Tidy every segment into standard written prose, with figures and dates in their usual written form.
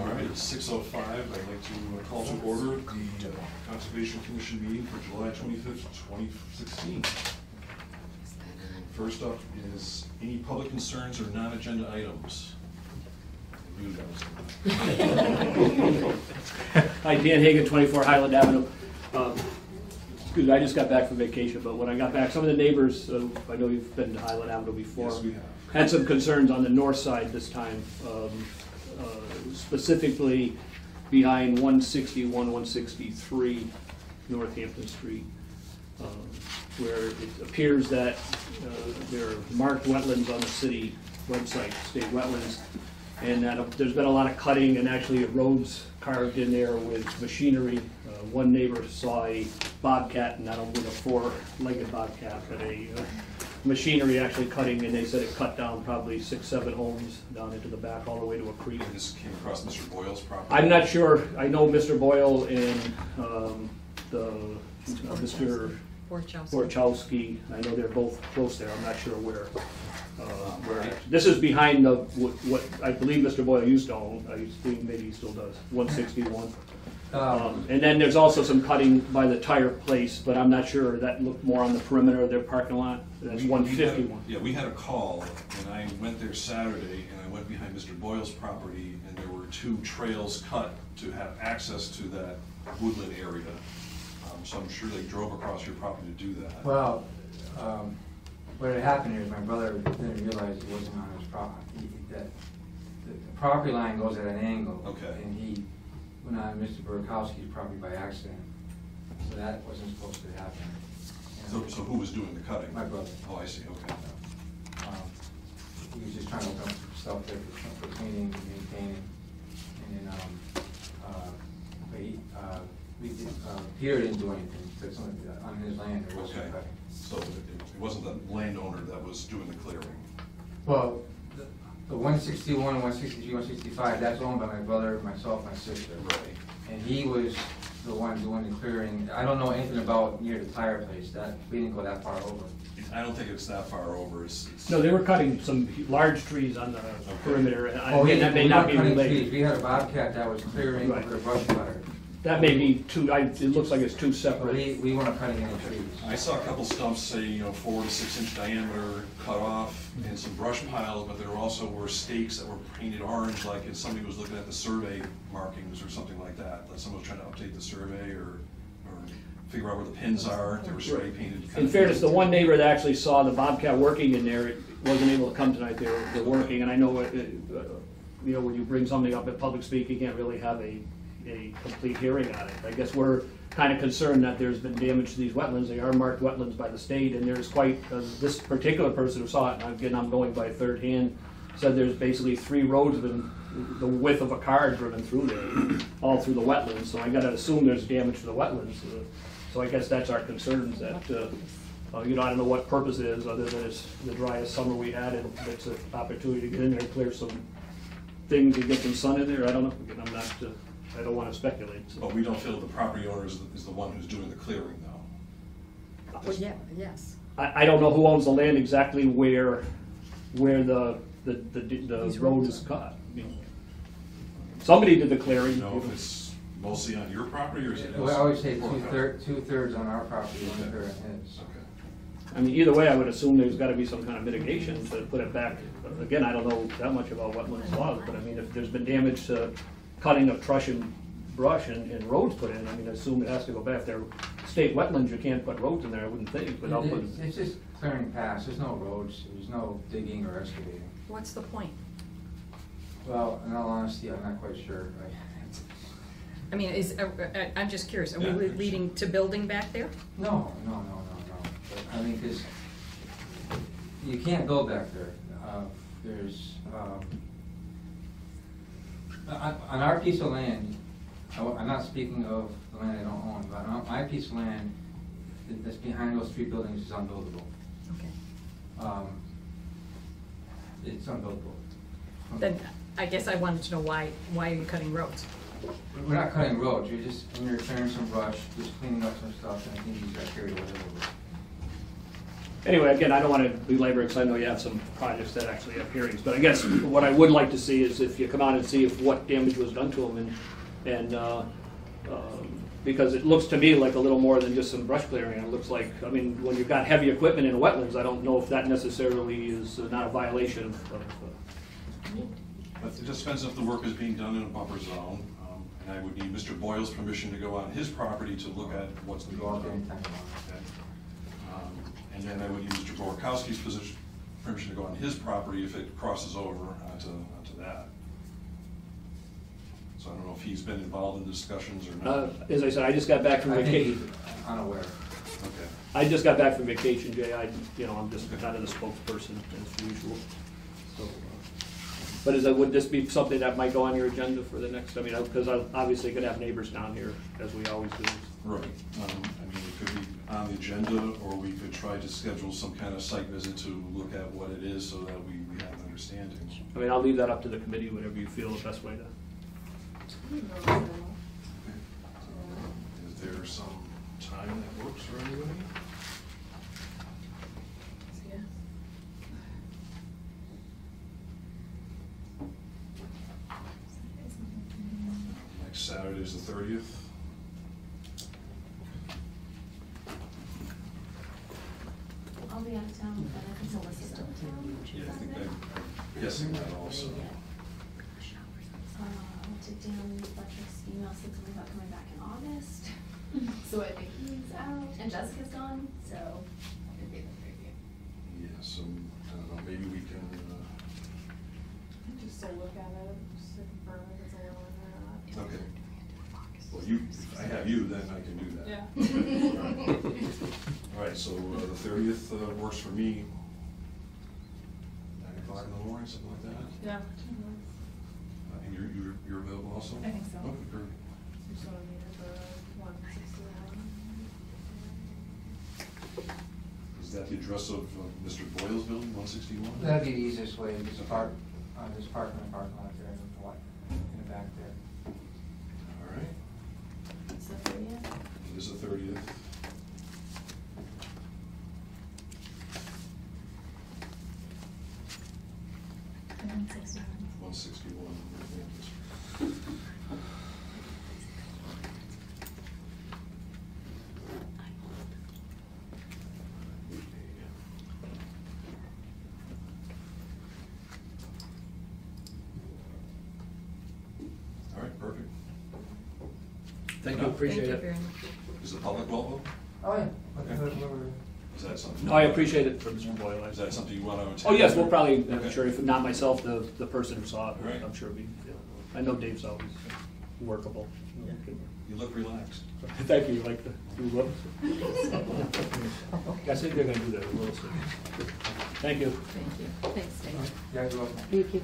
All right, it's 6:05. I'd like to call to order the Conservation Commission meeting for July 25th, 2016. First up is any public concerns or non-agenda items? You guys. Hi, Dan Hagan, 24 Highland Avenue. Excuse me, I just got back from vacation, but when I got back, some of the neighbors, I know you've been to Highland Avenue before. Yes, we have. Had some concerns on the north side this time, specifically behind 161, 163 Northampton Street, where it appears that there are marked wetlands on the city website, state wetlands, and that there's been a lot of cutting and actually roads carved in there with machinery. One neighbor saw a bobcat, not only a four-legged bobcat, but a machinery actually cutting, and they said it cut down probably 6-7 homes down into the back all the way to a creek. This came across Mr. Boyle's property? I'm not sure. I know Mr. Boyle and Mr. Borchowski. I know they're both close there. I'm not sure where. This is behind the what I believe Mr. Boyle used to own. I think maybe he still does. 161. And then there's also some cutting by the tire place, but I'm not sure. That looked more on the perimeter of their parking lot. That's 151. Yeah, we had a call, and I went there Saturday, and I went behind Mr. Boyle's property, and there were 2 trails cut to have access to that woodland area. So I'm sure they drove across your property to do that. Well, what had happened is my brother didn't realize it wasn't on his property. That the property line goes at an angle. Okay. And he went on Mr. Borkowski's property by accident. So that wasn't supposed to happen. So who was doing the cutting? My brother. Oh, I see, okay. He was just trying to open up some stuff there for cleaning and maintaining. And then, Peter didn't do anything, because on his land there wasn't Okay. cutting. So it wasn't the landowner that was doing the clearing? Well, the 161, 163, 165, that's owned by my brother, myself, my sister. Right. And he was the one doing the clearing. I don't know anything about near the tire place. That we didn't go that far over. I don't think it's that far over. No, they were cutting some large trees on the perimeter. And that may we not weren't be cutting related. trees. We had a bobcat that was clearing Right. with a brush cutter. That may be two. It looks like it's two But separate. we weren't cutting any trees. I saw a couple stumps, say, 4 to 6 inch diameter cut off and some brush piles, but there also were stakes that were painted orange, like if somebody was looking at the survey markings or something like that. Like someone was trying to update the survey or figure out where the pins are. They were spray painted. In fairness, the one neighbor that actually saw the bobcat working in there wasn't able to come tonight. They're working, and I know when you bring something up at public speak, you can't really have a complete hearing on it. I guess we're kind of concerned that there's been damage to these wetlands. They are marked wetlands by the state, and there's quite, this particular person who saw it, and again, I'm going by third hand, said there's basically 3 roads been the width of a car driven through there, all through the wetlands. So I gotta assume there's damage to the wetlands. So I guess that's our concerns, that, I don't know what purpose it is, other than it's the driest summer we had, and it's an opportunity to get in there and clear some things and get some sun in there. I don't know. Again, I don't want to speculate. So. But we don't feel the property owner is the one who's doing the clearing, though. Well, yeah, yes. I don't know who owns the land exactly where the road is cut. Somebody did the clearing. You know if it's mostly on your property or is it? Well, I always say two-thirds on our property, 1/3 on his. Okay. I mean, either way, I would assume there's got to be some kind of mitigation to put it back. Again, I don't know that much about wetlands laws, but I mean, if there's been damage to cutting of brush and roads put in, I mean, I assume it has to go back. If they're state wetlands, you can't put roads in there, I wouldn't think, but I'll put. It's just clearing paths. There's no roads. There's no digging or excavating. What's the point? Well, in all honesty, I'm not quite sure. I mean, I'm just curious, are we Yeah. leading to building back there? No. But, I mean, because you can't go back there. There's, on our piece of land, I'm not speaking of the land I don't own, but on my piece of land that's behind those 3 buildings is unbuildable. Okay. It's unbuildable. Then I guess I wanted to know why are you cutting roads? We're not cutting roads, when you're clearing some brush, just cleaning up some stuff, and I think you got carried away a little bit. Anyway, again, I don't want to belabor it, because I know you have some projects that actually have hearings, but I guess what I would like to see is if you come out and see if what damage was done to them, because it looks to me like a little more than just some brush clearing. It looks like, I mean, when you've got heavy equipment in wetlands, I don't know if that necessarily is not a violation of But it just depends if the work is being done in a buffer zone, and I would need Mr. Boyle's permission to go on his property to look at what's been Go out going there on. anytime you want. Okay. And then I would need Mr. Borkowski's permission to go on his property if it crosses over onto that. So I don't know if he's been involved in discussions or not. as I said, I just got back from I think vacation. he's unaware. Okay. I just got back from vacation, Jay. I'm just kind of the spokesperson as usual. So, but would this be something that might go on your agenda for the next, I mean, because I obviously could have neighbors down here, as we always do. Right. I mean, it could be on the agenda, or we could try to schedule some kind of site visit to look at what it is so that we have an understanding. I mean, I'll leave that up to the committee, whatever you feel the best way to. Is there some time that works for anybody? Next Saturday is the 30th. I'll be out of town, but I think Melissa's still in town. Yeah, I think I'm guessing that also. I took down Electric's email, said something about coming back in August. So I think he's out, and Jessica's gone, so it'd be the preview. Yeah, so, I don't know, maybe we can, Just to look at it, just to confirm if it's a little or not. okay. Well, if I have you, then I can do that. Yeah. All right, so the 30th works for me. 9 o'clock in the morning, something like that. Yeah. And you're available also? I think so. Okay, great. Just want to meet at the 161. Is that the address of Mr. Boyle's building, 161? That'd be the easiest way, there's a park, there's parking in the parking lot there, in the back there. All right, It's the 30th. it is the 30th. And then 61. 161. All right, perfect. Thank you, appreciate Thank you it. very much. Is the public welcome? Oh, yeah. Okay. Is that something? No, I appreciate it from Mr. Boyle. Is that something you want to attend? Oh, yes, we'll probably, I'm Okay. sure, if not myself, the person who saw it, Right. I'm sure we, I know Dave's always workable. You look relaxed. Thank you, like the, I think they're gonna do that, we'll see. Thank you. Thank you. Thanks, Dave. Yeah, you're welcome. Thank you.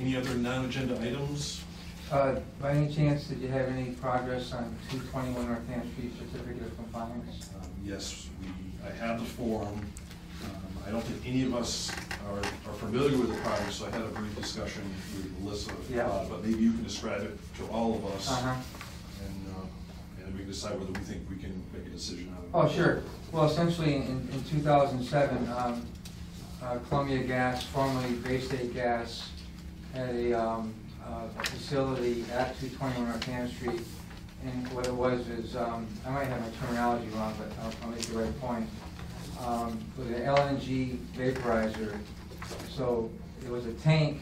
Any other non-agenda items? By any chance, did you have any progress on 221 Northampton Street certificate of compliance? Yes, I have the form. I don't think any of us are familiar with the project, so I had a brief discussion with Melissa. Yeah. But maybe you can describe it to all of us. Uh-huh. And then we can decide whether we think we can make a decision on it. Oh, sure. Well, essentially, in 2007, Columbia Gas, formerly Bay State Gas, had a facility at 221 Northampton Street. And what it was is, I might have my terminology wrong, but I'll make the right point. With an LNG vaporizer. So it was a tank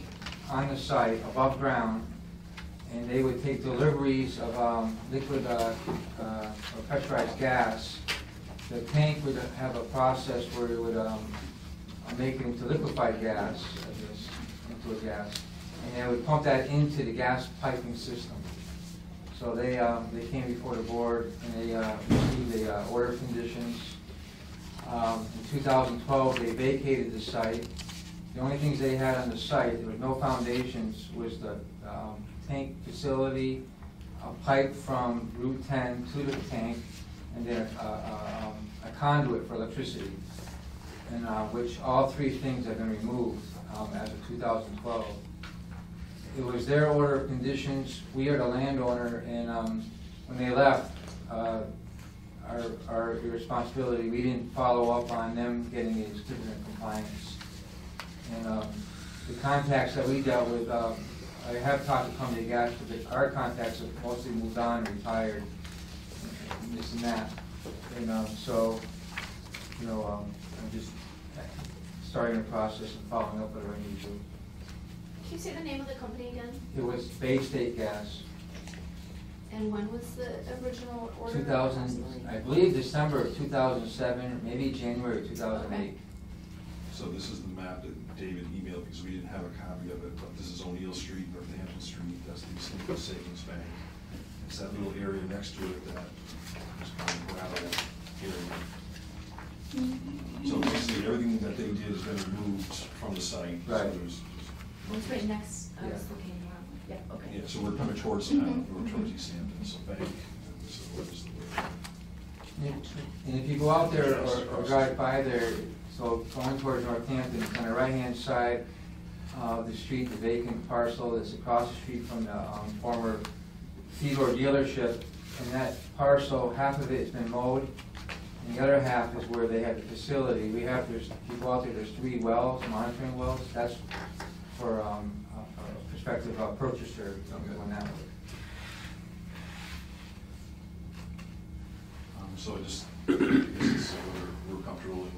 on the site above ground, and they would take deliveries of liquid or pressurized gas. The tank would have a process where it would make it into liquefied gas, into a gas, and they would pump that into the gas piping system. So they came before the board and they received the order of conditions. In 2012, they vacated the site. The only things they had on the site, there was no foundations, was the tank facility, a pipe from Route 10 to the tank, and then a conduit for electricity, and which all three things have been removed as of 2012. It was their order of conditions. We are the landowner, and when they left, our responsibility. We didn't follow up on them getting a certificate of compliance. And the contacts that we dealt with, I have talked to Columbia Gas, but our contacts have mostly moved on, retired, and this and that. And so, you know, I'm just starting the process and following up whatever I need to. Can you say the name of the company again? It was Bay State Gas. And when was the original order? 2000, approximately? I believe December of 2007, maybe January of 2008. Okay. So this is the map that David emailed, because we didn't have a copy of it, but this is O'Neill Street, Northampton Street, that's the Single Savings Bank. It's that little area next to it that is kind of gravel area. So basically, everything that they did has been removed from the site. So Right. there's- Well, it's right next, I was Yeah. looking around, yeah, okay. Yeah, so we're coming towards town, we're towards East Hampton, so bank, and this is what is the way. And if you go out there or drive by there, so going towards Northampton, on the right-hand side of the street, the vacant parcel that's across the street from the former Fedor dealership, and that parcel, half of it has been mowed, and the other half is where they have the facility. We have, if you go out there, there's 3 wells, monitoring wells, that's for a prospective purchaser going that way. So I just, I guess it's, we're comfortable in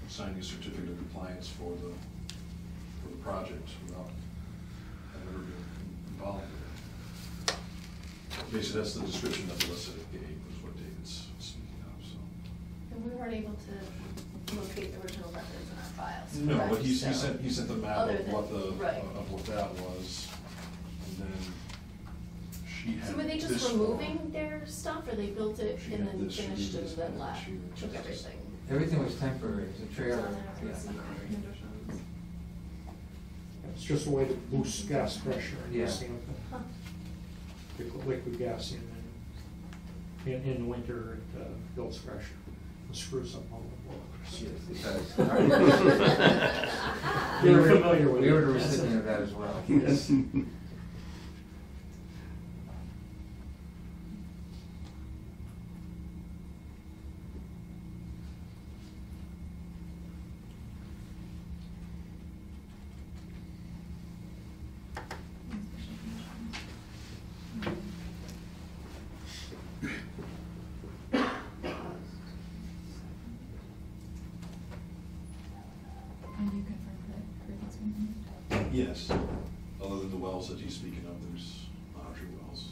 signing a certificate of compliance for the project without having ever been involved with it. Basically, that's the description that the list that it gave, was what David's speaking of, so. And we weren't able to locate the original records in our files. No, but correct? he So- sent the map Other of than- what the, right. of what that was, and then she had So were they this just one. removing their stuff, or they built it She and had then this, she finished did and this, then and left, she took just- everything? Everything was temporary, it's a trailer. So, Yeah. Conditions. It's just a way to boost gas pressure in Yeah. East Hampton. Huh. They put liquid gas in the winter, it builds pressure, and screws up all the Yes, boilers. it does. You're familiar with it. We were the recipient of that as well. Yes. And you confirm that everything's been moved? Yes, other than the wells that he's speaking of, there's monitoring wells.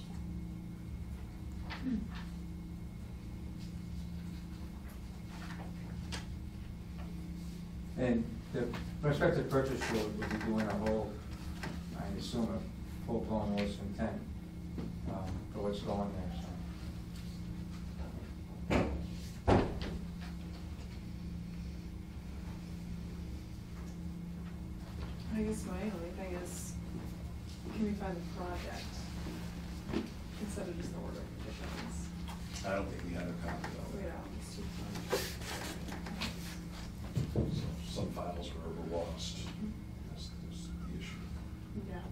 And the prospective purchaser would be doing a whole, I assume, a full-blown notice of intent for what's going there, so. I guess my only thing is, can we find the project instead of just the order of conditions? I don't think we had a copy of We it. don't, it's too So some files were lost. That's the issue. Yeah.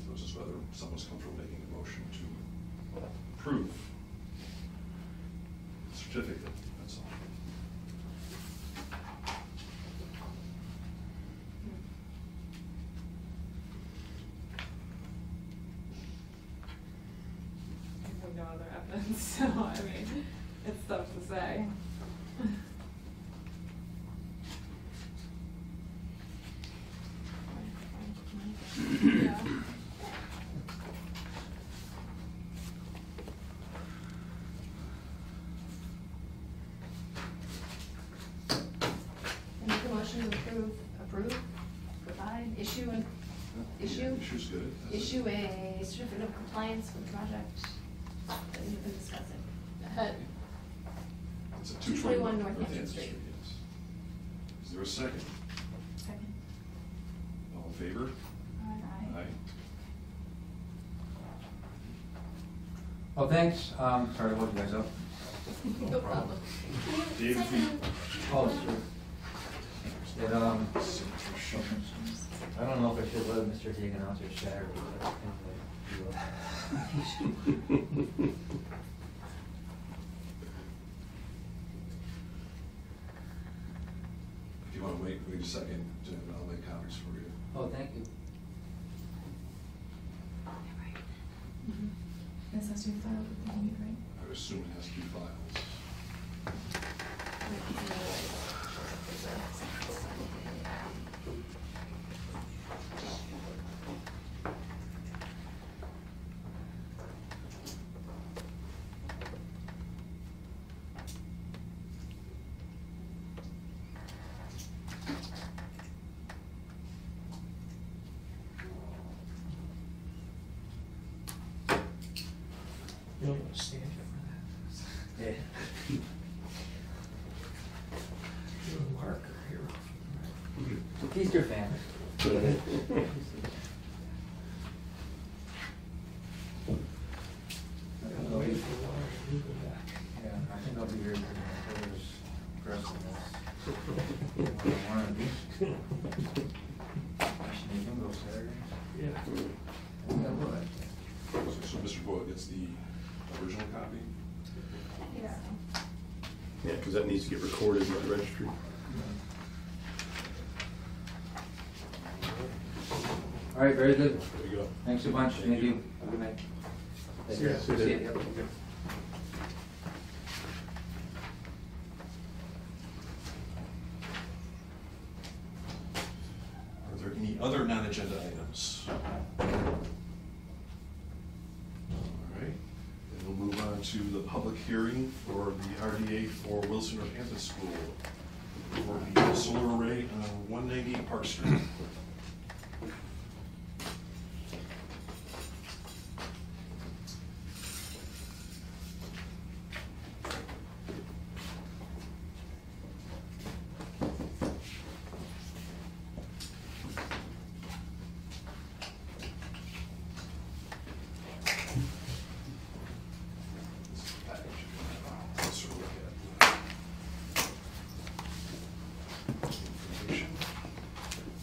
So it's just whether someone's comfortable making a motion to approve the certificate, that's all. I have no other evidence, so I mean, it's tough to say. Yeah. And make a motion to provide, issue, Yeah, issue's good. That's it. issue a certificate of compliance for the project that we've been discussing. Ahead. It's a 221 Northampton Street. Yes. Is there a second? Second. All in favor? Aye. Well, thanks, sorry to hold you guys up. No problem. David, Second. Oh, sure. It, I don't know if I should let Mr. Hagan out there Saturday, but anyway. If you want to wait, wait a second, Jen, I'll make copies for you. Oh, thank you. This has to be filed with the deed, right? I would assume it has to be filed. You don't want to stand here for that. Yeah. You're a marker here. So Easter fan. I'm waiting for a while to go back. Yeah, I think I'll be here for this aggressiveness. I wanna be. Actually, you can go Saturday. Yeah. I think I would. So Mr. Boyd gets the original copy? Yeah. Yeah, because that needs to get recorded in the registry. All right, very good. There you go. Thanks a bunch. Thank you. Have a good night. See ya. See ya. Yep. Are there any other non-agenda items? All right, then we'll move on to the public hearing for the RDA for Wilson Northampton School for the solar array on 190 Park Street.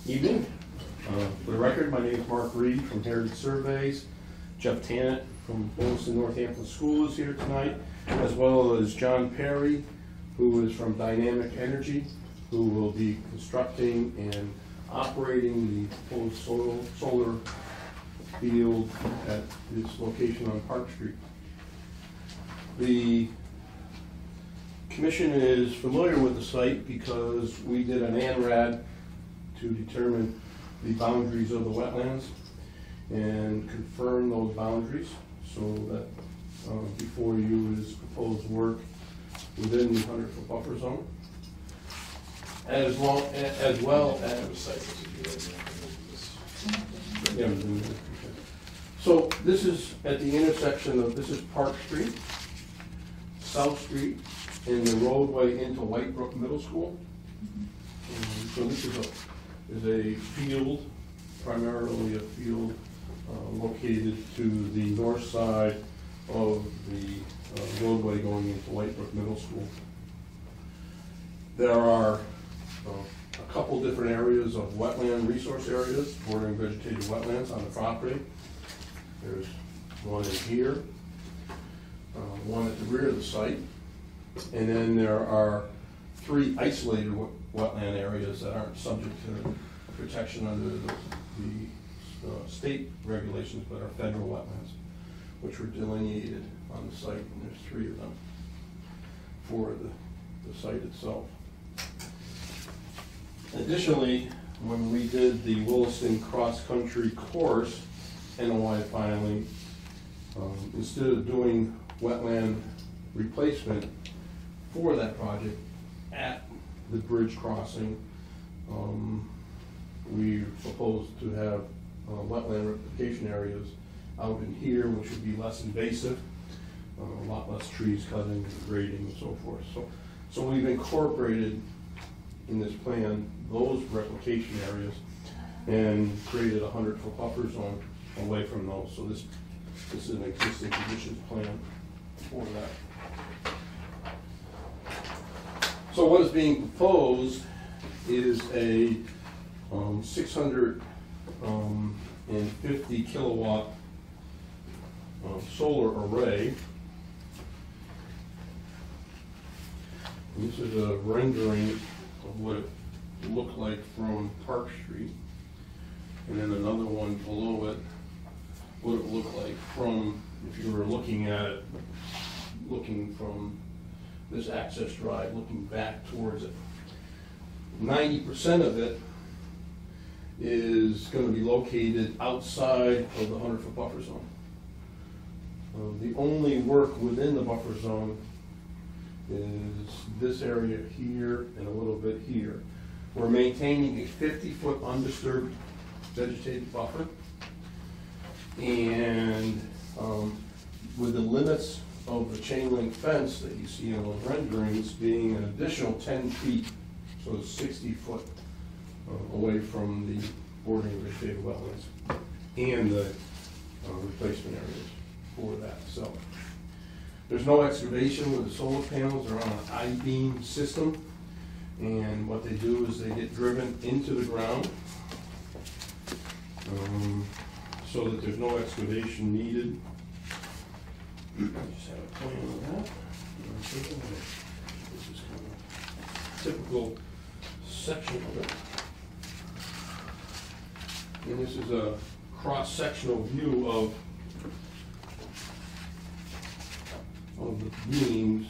Evening. For the record, my name is Mark Reed from Heritage Surveys. Jeff Tannett from Wilson Northampton School is here tonight, as well as John Perry, who is from Dynamic Energy, who will be constructing and operating the proposed solar field at this location on Park Street. The commission is familiar with the site because we did an ANRAD to determine the boundaries of the wetlands and confirm those boundaries so that before you is proposed work within the 100-foot buffer zone. As well as yeah, so this is at the intersection of, this is Park Street, South Street, and the roadway into Whitebrook Middle School. So this is a field, primarily a field located to the north side of the roadway going into Whitebrook Middle School. There are a couple different areas of wetland resource areas, bordering vegetated wetlands on the property. There's one in here, one at the rear of the site, and then there are 3 isolated wetland areas that aren't subject to protection under the state regulations, but are federal wetlands, which were delineated on the site, and there's 3 of them for the site itself. Additionally, when we did the Williston cross-country course NOI filing, instead of doing wetland replacement for that project at the bridge crossing, we proposed to have wetland replication areas out in here, which would be less invasive, a lot less trees cutting and grading and so forth. So we've incorporated in this plan those replication areas and created a 100-foot buffer zone away from those. So this is an existing conditions plan for that. So what is being proposed is a 650 kilowatt solar array. This is a rendering of what it looked like from Park Street. And then another one below it, what it looked like from, if you were looking at it, looking from this access drive, looking back towards it. 90% of it is going to be located outside of the 100-foot buffer zone. The only work within the buffer zone is this area here and a little bit here. We're maintaining a 50-foot undisturbed vegetated buffer. And with the limits of the chain link fence that you see in those renderings being an additional 10 feet, so it's 60 foot away from the bordering vegetated wetlands and the replacement areas for that. So there's no excavation with the solar panels. They're on an I-beam system, and what they do is they get driven into the ground so that there's no excavation needed. I just have a plan of that. This is kind of a typical section of it. And this is a cross-sectional view of the beams.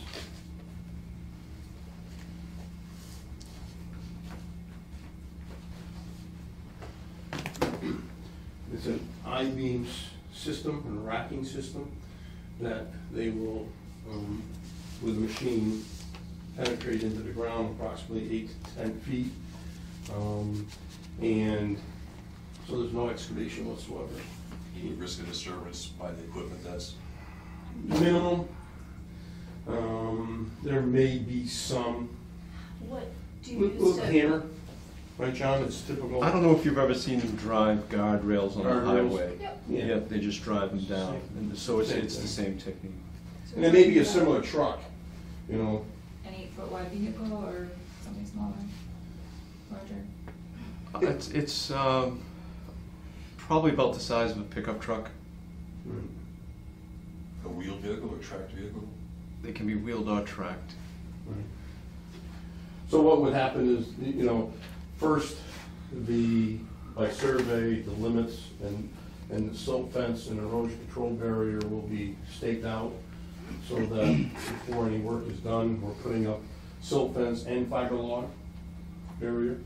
It's an I-beam system, a racking system, that they will, with a machine, penetrate into the ground approximately 8 to 10 feet. And so there's no excavation whatsoever. Any risk of disturbance by the equipment that's Minimum. There may be some. What do you With use to? hammer, right, John? It's typical. I don't know if you've ever seen them drive guardrails on the Guardrails? highway. Yep. Yeah. Yep, they just drive them down, and so it's the Same same technique. And it may be a similar truck, you know. An 8-foot wide vehicle or something smaller, larger? It's probably about the size of a pickup truck. a wheeled vehicle or tracked vehicle? They can be wheeled or tracked. Right. So what would happen is, you know, first, by survey, the limits and the silt fence and erosion control barrier will be staked out so that before any work is done, we're putting up silt fence and fiber log barrier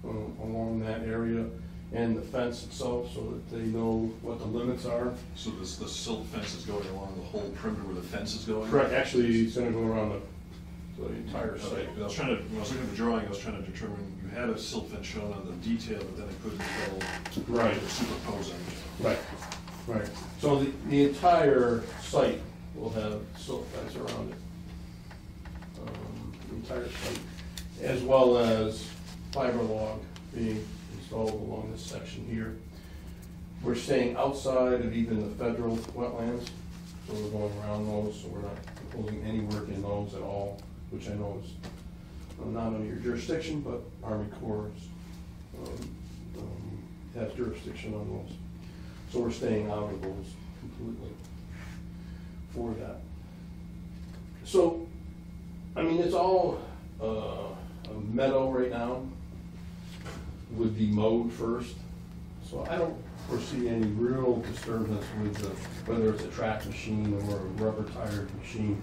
along that area and the fence itself so that they know what the limits are. So the silt fence is going along the whole perimeter where the fence is going? Correct, actually, it's gonna go around the entire Okay, site. I was trying to, when I was looking at the drawing, I was trying to determine, you had a silt fence shown on the detail, but then I couldn't tell. Right. Superposing. Right, right. So the entire site will have silt fence around it. The entire site, as well as fiber log being installed along this section here. We're staying outside of even the federal wetlands, so we're going around those, so we're not proposing any work in those at all, which I know is not under your jurisdiction, but Army Corps has jurisdiction on those. So we're staying out of those completely for that. So, I mean, it's all a meadow right now, would be mowed first. So I don't foresee any real disturbance with whether it's a track machine or a rubber tired machine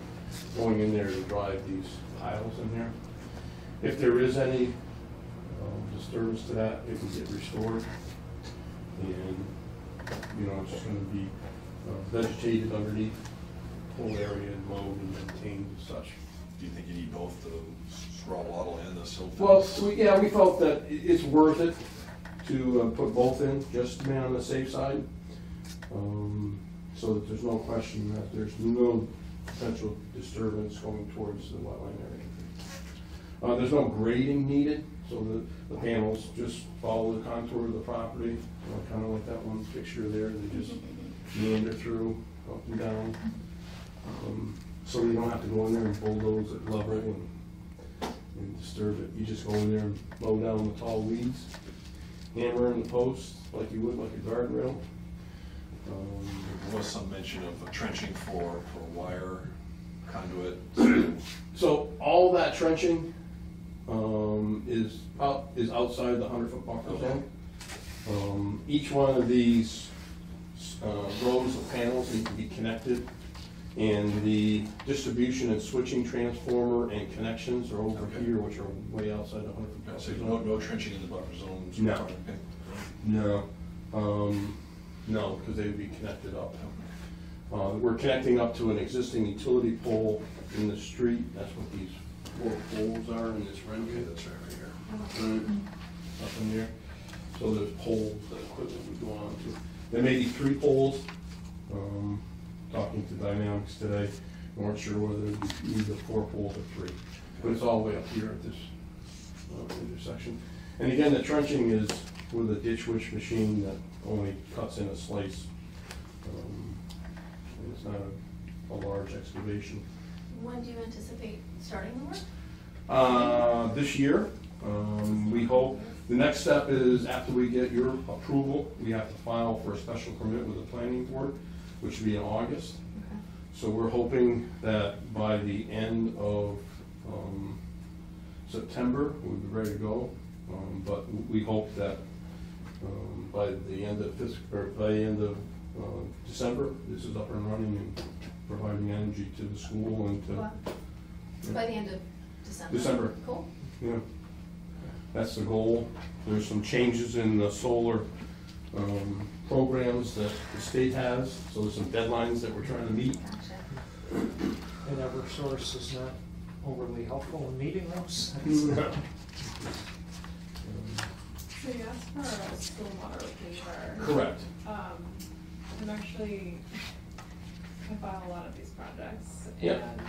going in there to drive these piles in there. If there is any disturbance to that, it would get restored. And, you know, it's just gonna be vegetated underneath the whole area and mowed and maintained and such. Do you think you need both the straw wattle and the silt fence? Well, we felt that it's worth it to put both in, just to be on the safe side. So that there's no question that there's no potential disturbance going towards the wetland area. There's no grading needed, so the panels just follow the contour of the property, kind of like that one picture there, they just meander through, up and down. So you don't have to go in there and bulldoze at level and disturb it. You just go in there and mow down the tall weeds, hammer in the posts like you would like a guardrail. There was some mention of trenching for wire conduit. So all that trenching is outside the 100-foot buffer zone. Each one of these rows of panels need to be connected, and the distribution and switching transformer and connections are over Okay. here, which are way outside the 100-foot Okay, buffer so zone. no trenching in the buffer zones? No. Okay. No, because they would be connected up. We're connecting up to an existing utility pole in the street. That's what these 4 poles are in this Okay, rendering. that's right here. Right, up in there. So there's poles that equipment would go on to. There may be 3 poles. Talking to Dynamics today, we weren't sure whether we need the 4 poles or 3. But it's all the way up here at this intersection. And again, the trenching is with a ditch witch machine that only cuts in a slice. And it's not a large excavation. When do you anticipate starting the work? This year, we hope. The next step is after we get your approval, we have to file for a special permit with the planning board, which will be in August. Okay. So we're hoping that by the end of September, we'll be ready to go. But we hope that by the end of December, this is up and running and providing energy to the school and to. Wow. So by the end of December? December. Cool. Yeah, that's the goal. There's some changes in the solar programs that the state has, so there's some deadlines that we're trying to meet. Gotcha. And Eversource is not overly helpful in meeting those. So you asked for a stormwater waiver. Correct. I'm actually, I file a lot of these projects. Yeah. And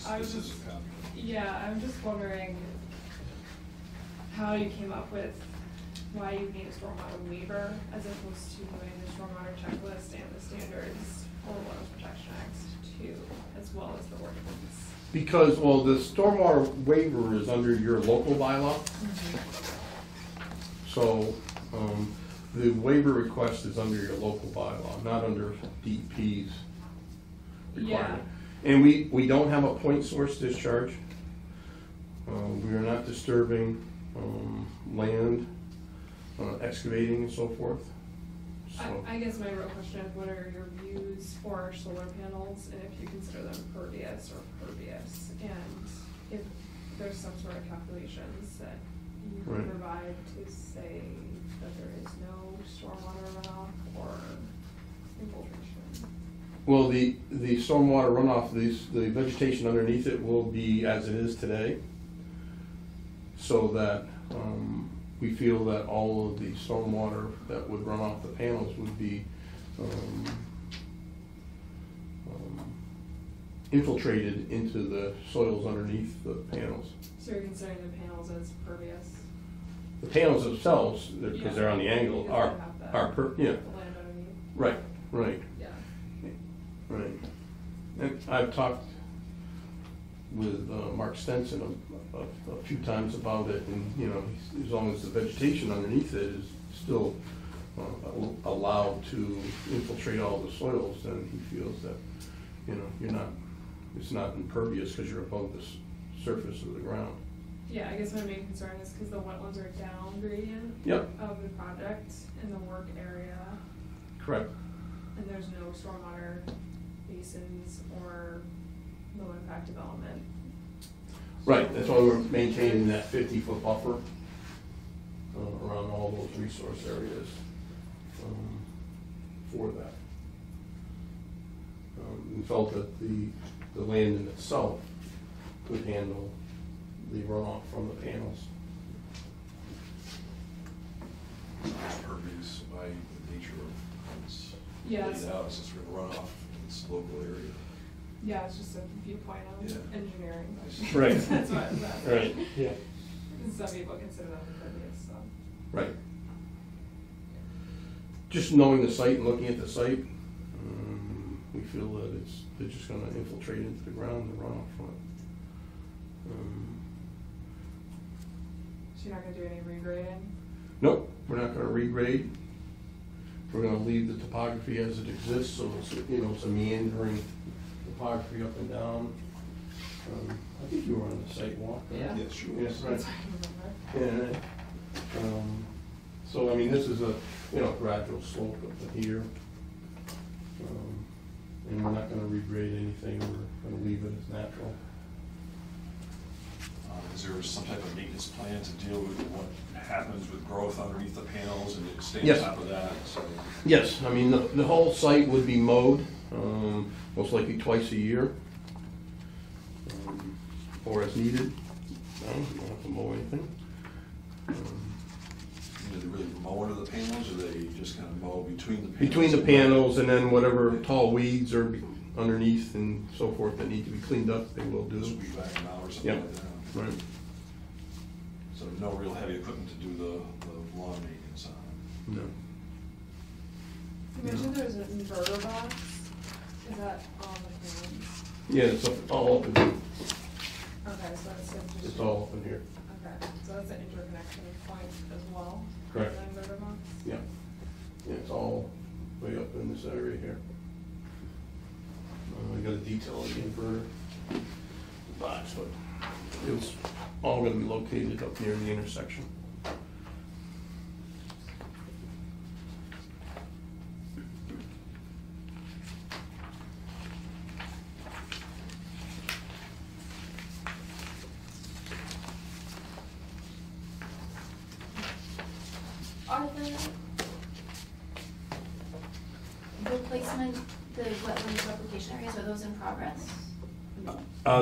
I was This is just, a copy. yeah, I'm just wondering how you came up with why you need a stormwater waiver as opposed to doing the stormwater checklist and the standards for the Water Protection Act too, as well as the ordinance. Because, well, the stormwater waiver is under your local bylaw. So, the waiver request is under your local bylaw, not under DEP's requirement. And we don't have a point source discharge. We are not disturbing land, excavating and so forth. So, I guess my real question is, what are your views for solar panels, and if you consider them pervious or pervious? And if there's some sort of calculations that you can Right. provide to say that there is no stormwater runoff or infiltration? well, the stormwater runoff, the vegetation underneath it will be as it is today. So that, we feel that all of the stormwater that would run off the panels would be infiltrated into the soils underneath the panels. So you're considering the panels as pervious? The panels themselves, because they're on the angle, Because are, they have that- are, The yeah, land underneath? right, right, Yeah. right. And I've talked with Mark Stenson a few times about it, and, you know, as long as the vegetation underneath it is still allowed to infiltrate all the soils, then he feels that, you know, it's not impervious because you're above the surface of the ground. Yeah, I guess my main concern is because the wetlands are down gradient Yep, of the project in the work area, correct. and there's no stormwater basins or low impact development. Right, that's why we're maintaining that 50-foot buffer around all those resource areas for that. We felt that the land in itself could handle the runoff from the panels. It's pervious by the nature of how it's Yeah, laid it's- out, it's just sort of runoff in its local area. Yeah, it's just a viewpoint on Yeah. engineering. Right. That's what it's at. Right, Yeah. Some people consider that impervious, so. right. Just knowing the site and looking at the site, we feel that they're just gonna infiltrate into the ground and run off from it. So you're not gonna do any regrading? Nope, we're not gonna regrade. We're gonna leave the topography as it exists, so it's, you know, it's a meandering topography up and down. I think you were on the site walk, right? Yeah. Yes, sure. Yes, right. That's what I remember. Yeah, right. So, I mean, this is a, you know, gradual slope up to here. And we're not gonna regrade anything, we're gonna leave it as natural. Is there some type of maintenance plan to deal with what happens with growth underneath the panels and stay on Yes. top of that? So, Yes, I mean, the whole site would be mowed, most likely twice a year. Or as needed. No, you don't have to mow anything. do they really mow under the panels, or they just kind of mow between the panels? Between the panels and then whatever tall weeds are underneath and so forth that need to be cleaned up, they will do. Just weed whack them out or something Yep. like that? Right. So no real heavy equipment to do the lawn maintenance on? No. You mentioned there's an inverter box. Is that on the plans? Yeah, it's all up in here. Okay, so it's just. It's all up in here. Okay, so that's an interconnection point as well? Correct. The inverter box? Yeah. Yeah, it's all way up in this area here. I got a detail of the inverter box, but it's all gonna be located up near the intersection. Are the replacement, the wetlands replication areas, are those in progress?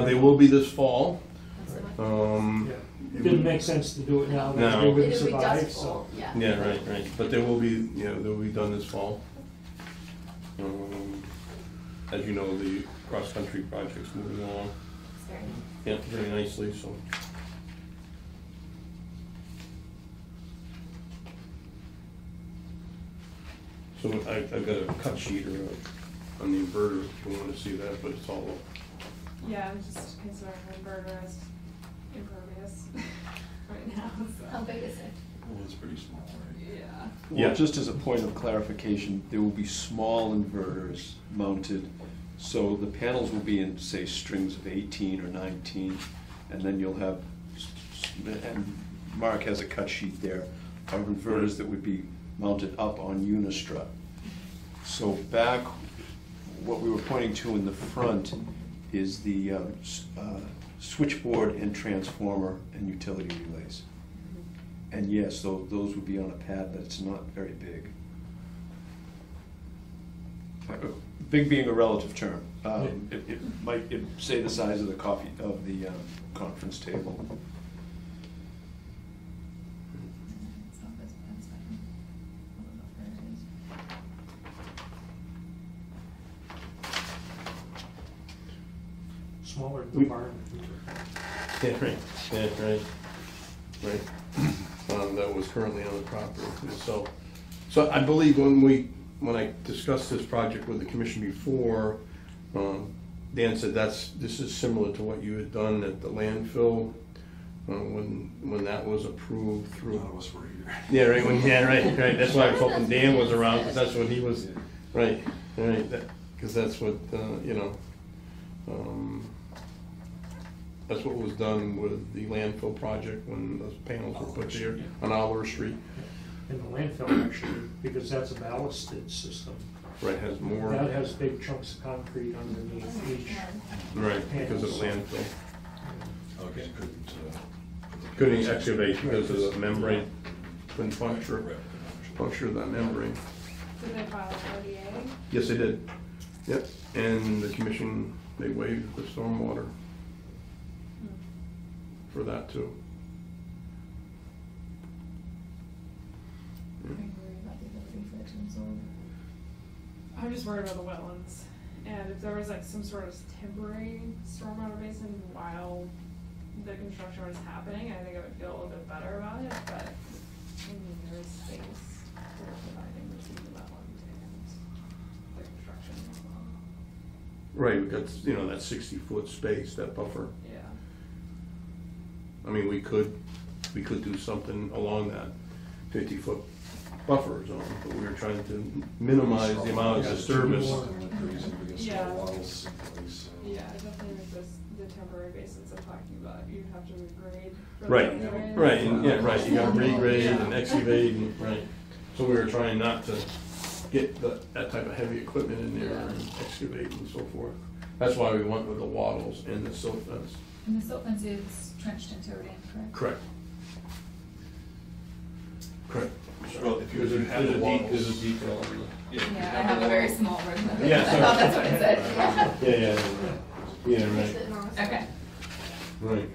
They will be this fall. That's the one. Yeah. Didn't make sense to do it now, No. that they wouldn't It would be survive, dustful, so. yeah. Yeah, right. But they will be, they will be done this fall. As you know, the cross-country project's moving along, It's very nice. very nicely, so. So I've got a cut sheet on the inverter, if you want to see that, but it's all, Yeah, I'm just considering the inverter as impervious right now, How so. big is it? Well, it's pretty small, right? Yeah. Yeah. Well, just as a point of clarification, there will be small inverters mounted, so the panels will be in, say, strings of 18 or 19, and then you'll have, and Mark has a cut sheet there, of inverters that would be mounted up on unistrut. So back, what we were pointing to in the front is the switchboard and transformer and utility relays. And yes, those would be on a pad, but it's not very big. Big being a relative term. It might say the size of the conference table. It's not this bad, it's fine. I don't know where it is. Smaller We- environment. right. That was currently on the property. So I believe when I discussed this project with the commission before, Dan said this is similar to what you had done at the landfill, when that was approved through. None of us were here. Yeah, right. That's why I was hoping Dan was around, because that's what he was, right, because that's what, that's what was done with the landfill project when those panels were put there on Oliver Street. In the landfill, actually, because that's a ballasted system. Right, has more, That has big chunks of concrete underneath each. right, because of the landfill. Okay, you couldn't. Couldn't excavate because of the membrane, couldn't puncture that membrane. Did they file an ODA? Yes, they did. Yep, and the commission, they waived the stormwater for that too. Are you worried about the ability for it to absorb? I'm just worried about the wetlands, and if there was like some sort of temporary stormwater basin while the construction was happening, I think I would feel a little bit better about it, but, I mean, there is space for providing between the wetlands and the construction as well. Right, we got, that 60-foot space, that buffer. Yeah. I mean, we could we could do something along that 50-foot buffer zone, but we were trying to minimize the amount of disturbance. Something like crazy, we get Yeah. storm waddles in place. Yeah, definitely with this, the temporary basins I'm talking about, you have to regrade. for Right, those areas. right, and, yeah, right, you gotta regrade and Yeah. excavate, and, right. So we were trying not to get that type of heavy equipment in there and excavate and so forth. That's why we went with the wattles and the silt fence. And the silt fence is trenched and towed in, correct? Correct. Correct. Well, if you There's a, have the there's a wattles. detail on Yeah, if you Yeah, I have have the a very wattles- small version of it. Yeah, I sorry. thought that's what it said. the, yeah, Makes right, it enormous. Okay. right.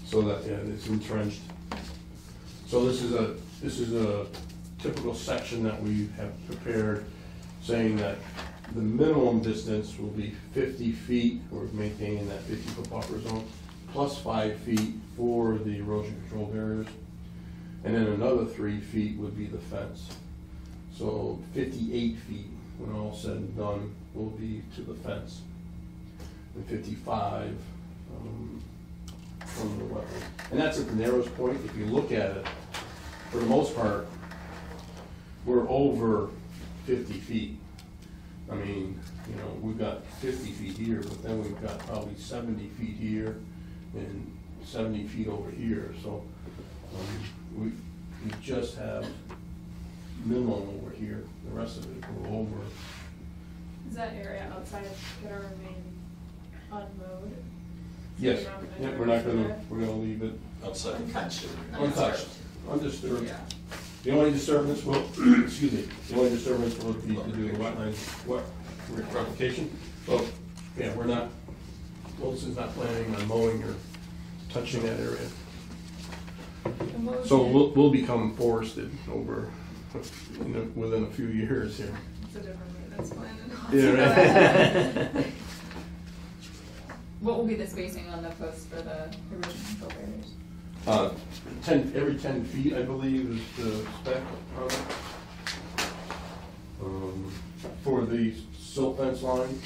So that, yeah, it's entrenched. So this is a typical section that we have prepared, saying that the minimum distance will be 50 feet, we're maintaining that 50-foot buffer zone, plus 5 feet for the erosion control barriers. And then another 3 feet would be the fence. So 58 feet, when all said and done, will be to the fence. And 55 from the wetland. And that's at the narrowest point. If you look at it, for the most part, we're over 50 feet. I mean, you know, we've got 50 feet here, but then we've got probably 70 feet here and 70 feet over here. So we just have minimum over here. The rest of it we're over. Is that area outside gonna remain unmowed? Yes, So yeah, you're we're not gonna, there? we're gonna leave it Outside. Untouched. untouched, undisturbed. Yeah. The only disturbance will, excuse me, the only disturbance will be to do the wetland, replication. Well, yeah, we're not, Wilson's not planning on mowing or touching that area. And what was So your- we'll become forested over, within a few years here. It's a different maintenance plan. Yeah, right. What will be the spacing on the posts for the erosion control barriers? every 10 feet, I believe, is the spec on it. For the silt fence line,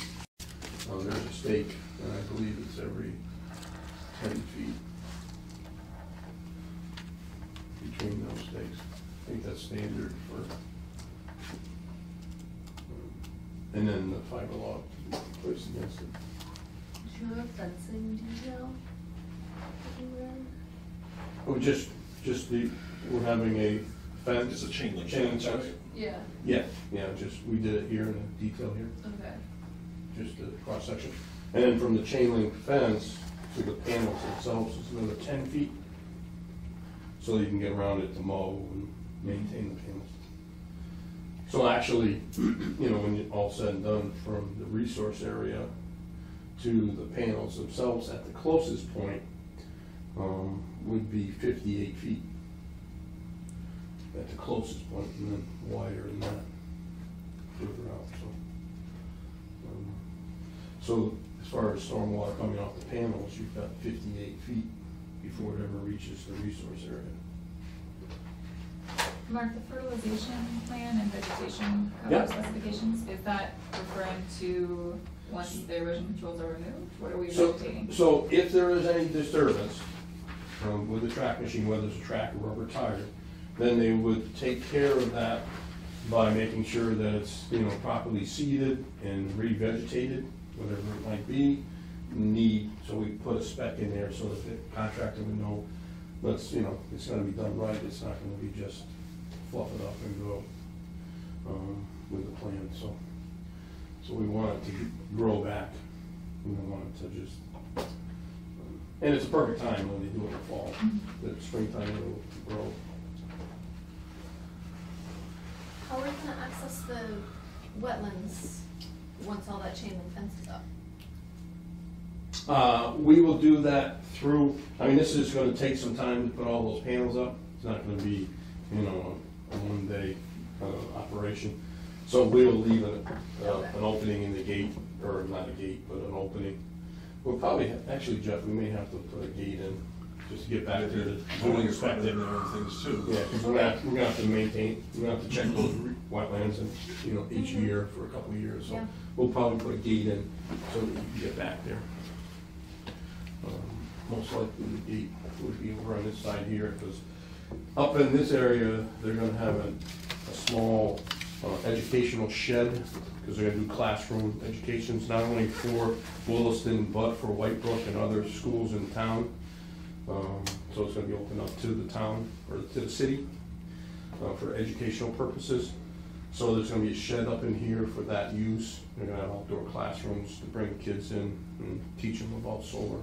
there's a stake, and I believe it's every 10 feet between those stakes. I think that's standard for, and then the fiber log placed against it. Do you have fencing detail anywhere? Oh, just we're having a fence. It's a chain link Chain fence, fence. right? Yeah, Yeah, we did it here in the detail here, okay. just the cross section. And then from the chain link fence to the panels themselves is another 10 feet. So you can get around it to mow and maintain the panels. So actually, you know, when all said and done, from the resource area to the panels themselves at the closest point, would be 58 feet at the closest point, and then wider than that further out, so as far as stormwater coming off the panels, you've got 58 feet before it ever reaches the resource area. Mark, the fertilization plan and vegetation Yeah. cover specifications, is that referring to once the erosion controls are removed? What are we So, vegetating? so if there is any disturbance with the track machine, whether it's a track or rubber tire, then they would take care of that by making sure that it's, you know, properly seeded and revegetated, whatever it might be. So we put a spec in there so that the contractor would know, let's, you know, it's gonna be done right, it's not gonna be just fluff it up and go with the plan, so we want it to grow back. We don't want it to just, and it's a perfect time when they do it in the fall, the springtime it'll grow. How are we gonna access the wetlands once all that chain link fence is up? We will do that through, I mean, this is gonna take some time to put all those panels up. It's not gonna be, you know, a one-day operation. So we'll leave an opening in the gate, or not a gate, but an opening. We'll probably, actually, Jeff, we may have to put a gate in, just to get back there to Pulling inspect it. and other things too. Yeah, because we're gonna have to maintain, we're gonna have to check those wetlands and, you know, each year for a couple of years. So Yeah. we'll probably put a gate in so that you can get back there. Most most likely the gate would be over on this side here, because up in this area, they're gonna have a small educational shed, because they're gonna do classroom educations, not only for Williston, but for White Brook and other schools in town. So it's gonna be open up to the town, or to the city, for educational purposes. So there's gonna be a shed up in here for that use. They're gonna have outdoor classrooms to bring kids in and teach them about solar.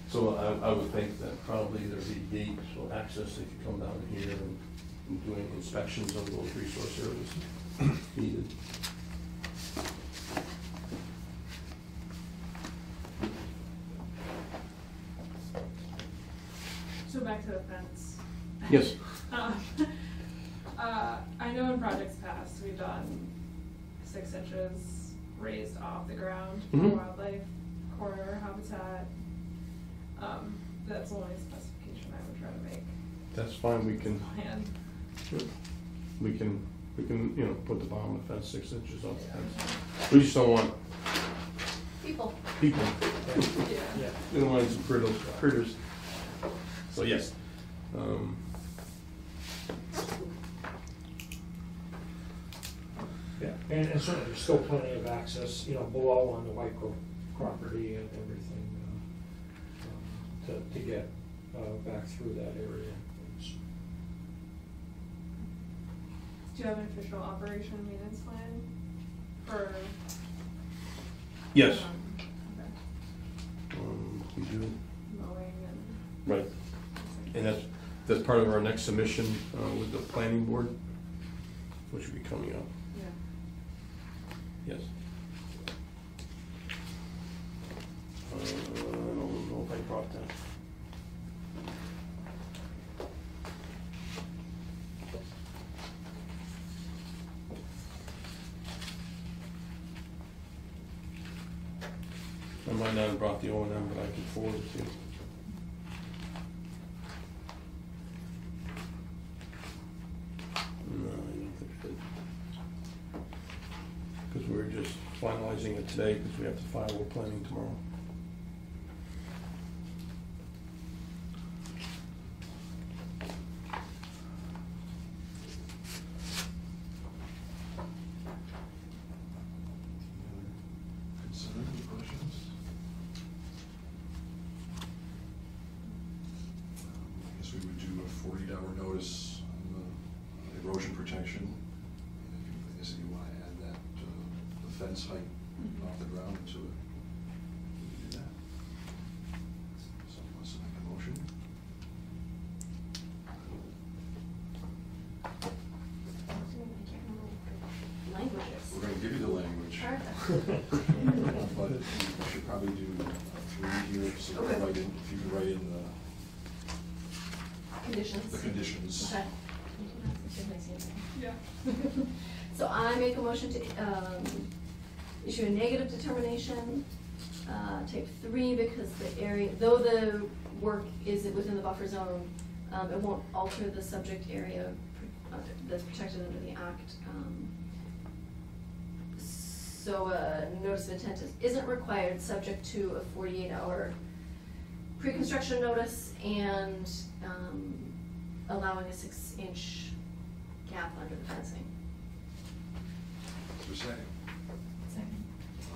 So I would think that probably there'd be gate or access if you come down here and doing inspections of those resource areas needed. So back to the fence. Yes. I know in projects past, we've done 6 inches raised off the ground for Mhm. wildlife, corridor habitat. That's the only specification I would try to make. That's fine, we can, Plan. we can, you know, put the bottom of the fence 6 inches off the fence. We just don't want People. people, Yeah. Yeah. we don't want some critters. So yes. Yeah, and certainly there's still plenty of access, you know, below on the White Brook property and everything, to get back through that area. Do you have an official operation and maintenance plan for? Yes. Okay. We do, Mowing and. right. And that's part of our next submission with the planning board, which will be coming up. Yeah. Yes. I don't know if I brought that. I might not have brought the O&M, but I can forward it to you. No, I don't think it did. Because we're just finalizing it today, because we have to file with planning tomorrow. Concerns or questions? I guess we would do a 48-hour notice on the erosion protection. And if you, I guess if you want to add that, the fence height off the ground to it, we can do that. Someone wants to make a motion? Languages. We're going to give you the language. Perfect. But we should probably do 3 here, so Okay. write in, if you can write in Conditions. the conditions. Okay. Yeah. So I make a motion to issue a negative determination, type 3, because the area, though the work is within the buffer zone, it won't alter the subject area that's protected under the act. So a notice of intent isn't required, subject to a 48-hour pre-construction notice and allowing a 6-inch gap under the fencing. Is there a second? Second.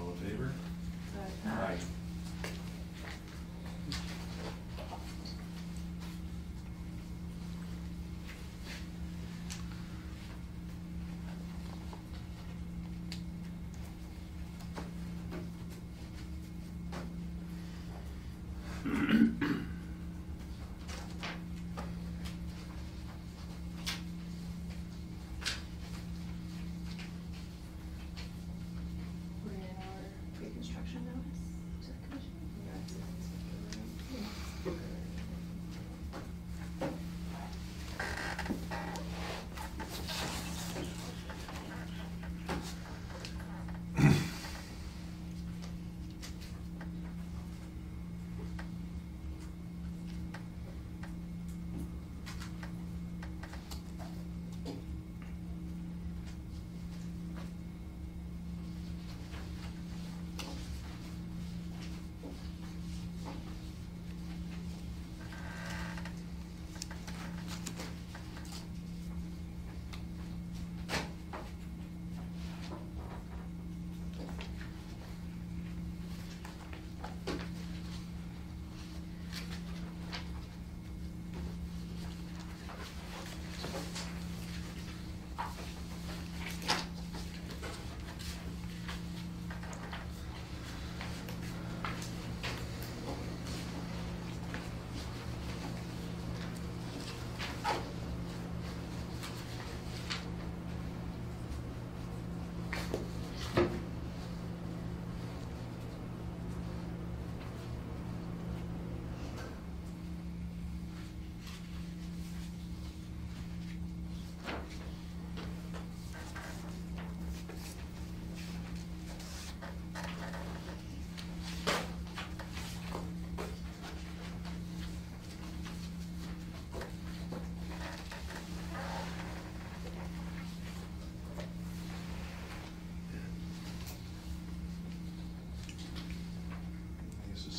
All in favor? Aye. We're in our pre-construction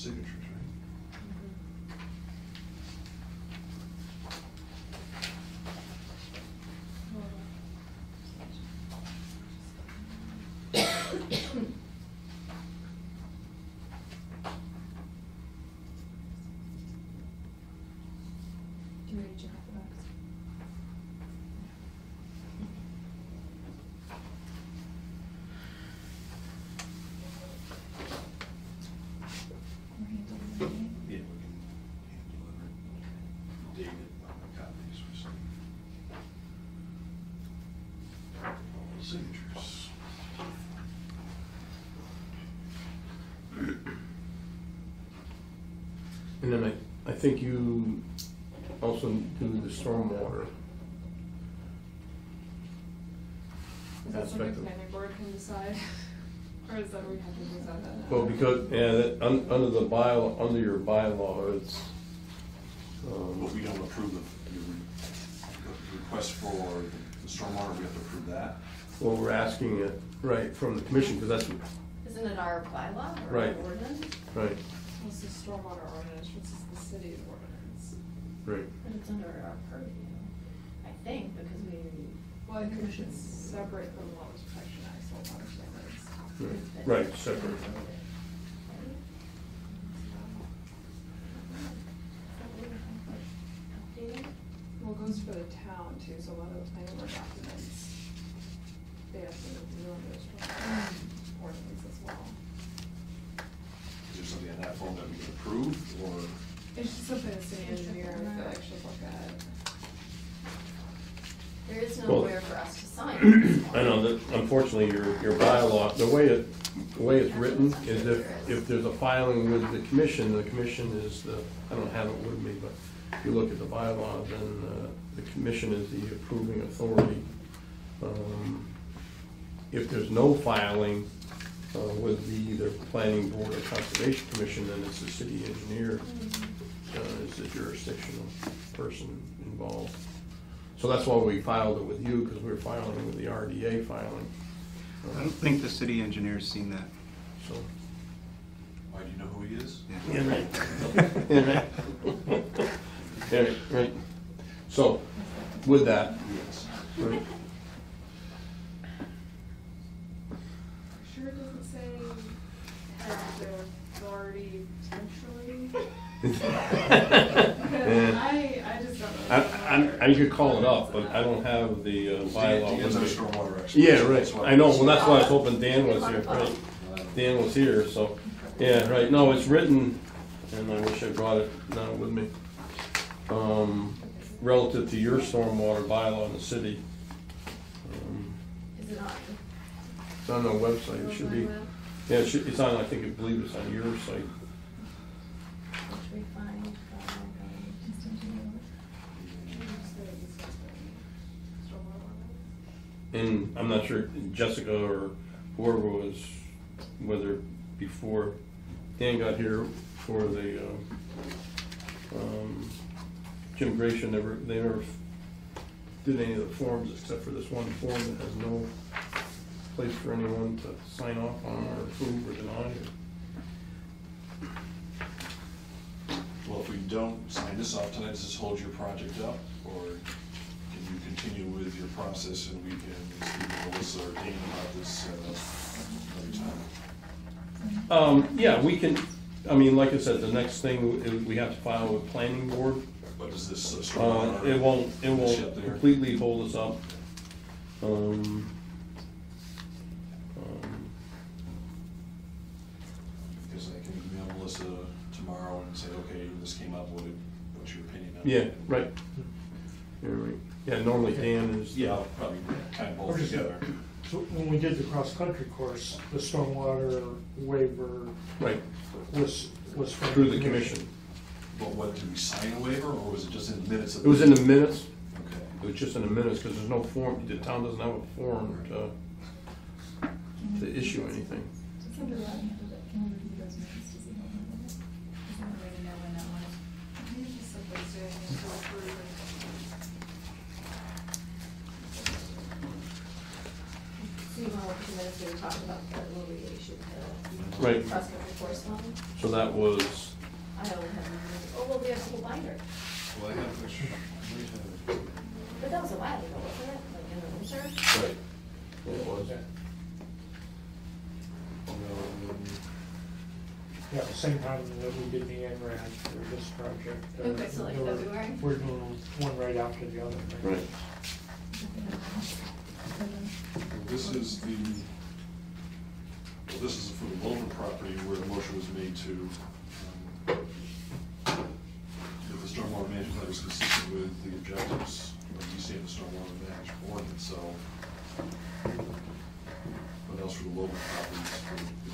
signatures, right? Do you read your copy box? Or hand delivery? Yeah, we can hand deliver it, date it, copies or something. All the signatures. And then I think you also do the stormwater Is that something aspect of. planning board can decide? Or is that we have to decide that now? Well, because, yeah, under the under your bylaw, it's, But we don't approve the request for the stormwater, we have to approve that. well, we're asking it, right, from the commission, because that's, Isn't it our bylaw or Right. our ordinance? right, This is stormwater ordinance, which is the city's ordinance. right. But it's under our purview, I think, because we. Well, I think it's separate from Wetlands Protection Act, stormwater standards. Right, separate. Well, it goes for the town too, so a lot of the planning board documents, they have to do under stormwater ordinance as well. Is there something in that form that we can approve, or? It's just something the city engineer, I feel like should look at. There is Well- nowhere for us to sign this one. I know that unfortunately your bylaw, the way it's written is if there's a filing with the commission is the, I don't have it with me, but if you look at the bylaw, then the commission is the approving authority. If there's no filing with the either planning board or conservation commission, then it's the city engineer is the jurisdictional person involved. So that's why we filed it with you, because we were filing with the RDA filing. I don't think the city engineer's seen that. So. Why, do you know who he is? Yeah, right. Yeah, right. Yeah, right. So, with that, Yes. right, Sure it doesn't say have their authority potentially? I just don't know. I could call it up, but I don't have the bylaw. Dan's our with me. stormwater expert. Yeah, so right, that's why- I know, well, that's why I was hoping Dan was here, right? Dan was here, so, yeah, right, no, it's written, and I wish I brought it now with me. Relative to your stormwater bylaw in the city. Is it on? It's on the website, it should be, yeah, it's on, I believe it's on your site. Which we find, And I'm not sure Jessica or whoever was, whether before Dan got here for the, Jim Gratian they never did any of the forms except for this one form that has no place for anyone to sign off on or approve or deny. Well, if we don't sign this off tonight, does this hold your project up, or can you continue with your process and we can speak with Melissa or Dean about this another time? Yeah, we can, I mean, like I said, the next thing we have to file with planning board. But does this stormwater? It won't shut there? completely hold us up. Because I can email Melissa tomorrow and say, okay, this came up, what's your opinion on it? Yeah, right. Yeah, right. Yeah, normally Dan is. Yeah, I'll probably kind of both together. So when we did the cross-country course, the stormwater waiver Right, was from. through the commission. But what, did we sign a waiver, or was it just in the minutes of? It was in the minutes, Okay. it was just in the minutes, because there's no form, the town doesn't have a form to issue anything. Just under that, can we review those minutes to see how we did it? Is there a way to know when that was? Maybe just simply saying it to approve it. so you want to look at the minutes we were talking about, where we issued the Right. cross-country course one? So that was, I don't have, oh, well, we have a whole binder. Well, I have which, But that was a while ago, wasn't it? Like in the winter? right, yeah, it was. Yeah, the same time that we did the NRAD for this project. Okay, so like they were- February? We're doing one right after the other, right? Right. this is the, well, this is for the Wilton property where the motion was made to, that the stormwater management plan was consistent with the objectives of DCA and the stormwater management ordinance, so. What else for the Wilton properties,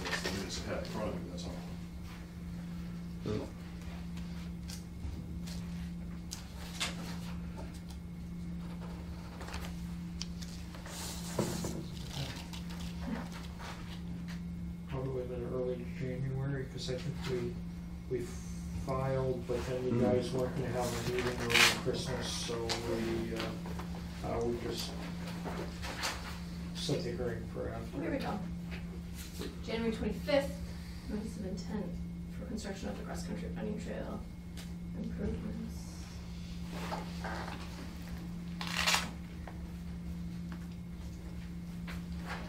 that's the minutes I had in front of me, that's all. Probably within early January, because I think we filed, but then you guys weren't gonna have a meeting around Christmas, so we just set the hearing for Oh, here we after. go. January 25th, notice of intent for construction of the cross-country running trail improvements.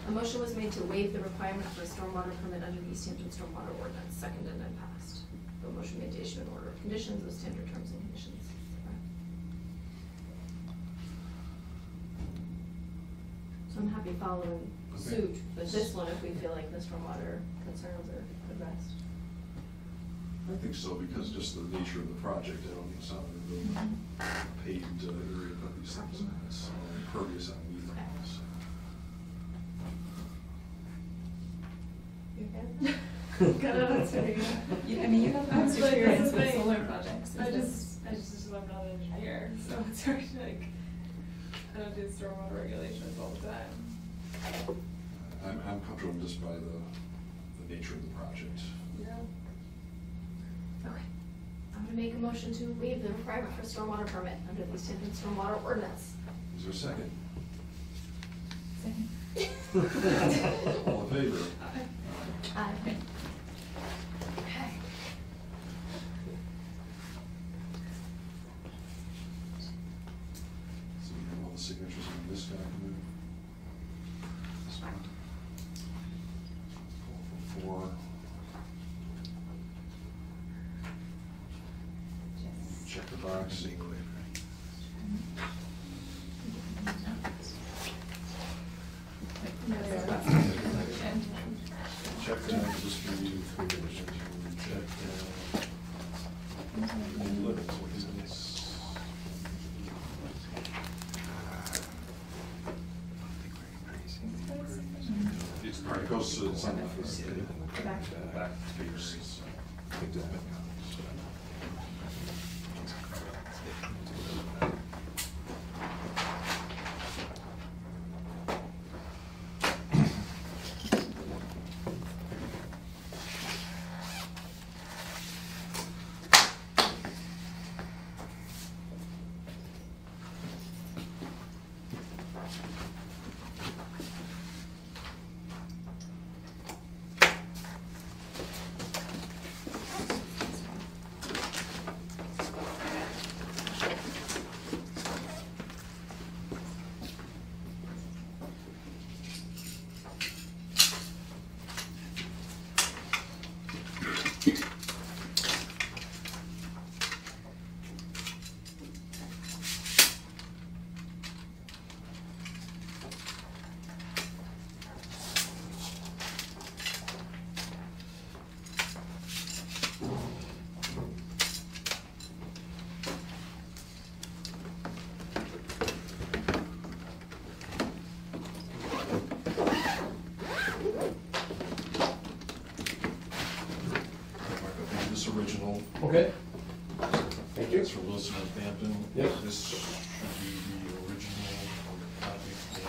A motion was made to waive the requirement for a stormwater permit under the East Hampton Stormwater Ordinance, seconded and passed. The motion made to issue an order of conditions with standard terms and conditions. So I'm happy following suit with this one if we feel like the stormwater concerns are addressed. I think so, because just the nature of the project, I don't think it's not a real paved area, but these things, it's impervious on either one, so. You okay? That's pretty good. I mean, you have past That's like, experience that's the with thing. solar projects. I just I'm not an engineer, so it's hard to like, I don't do stormwater regulations all the time. I'm comfortable just by the nature of the project. Yeah. Okay. I'm gonna make a motion to waive the requirement for a stormwater permit under the East Hampton Stormwater Ordinance. Is there a second? Second. All in favor? Aye. Okay. So we have all the signatures on this document. This one. Call for 4. Check the box. Check down, just for you, for your check down. And look, what is this? It's, all right, it goes to, it's on the back pages. This original. Okay. Thank you. It's from Wilson and Hampton. Yes. This should be the original copy for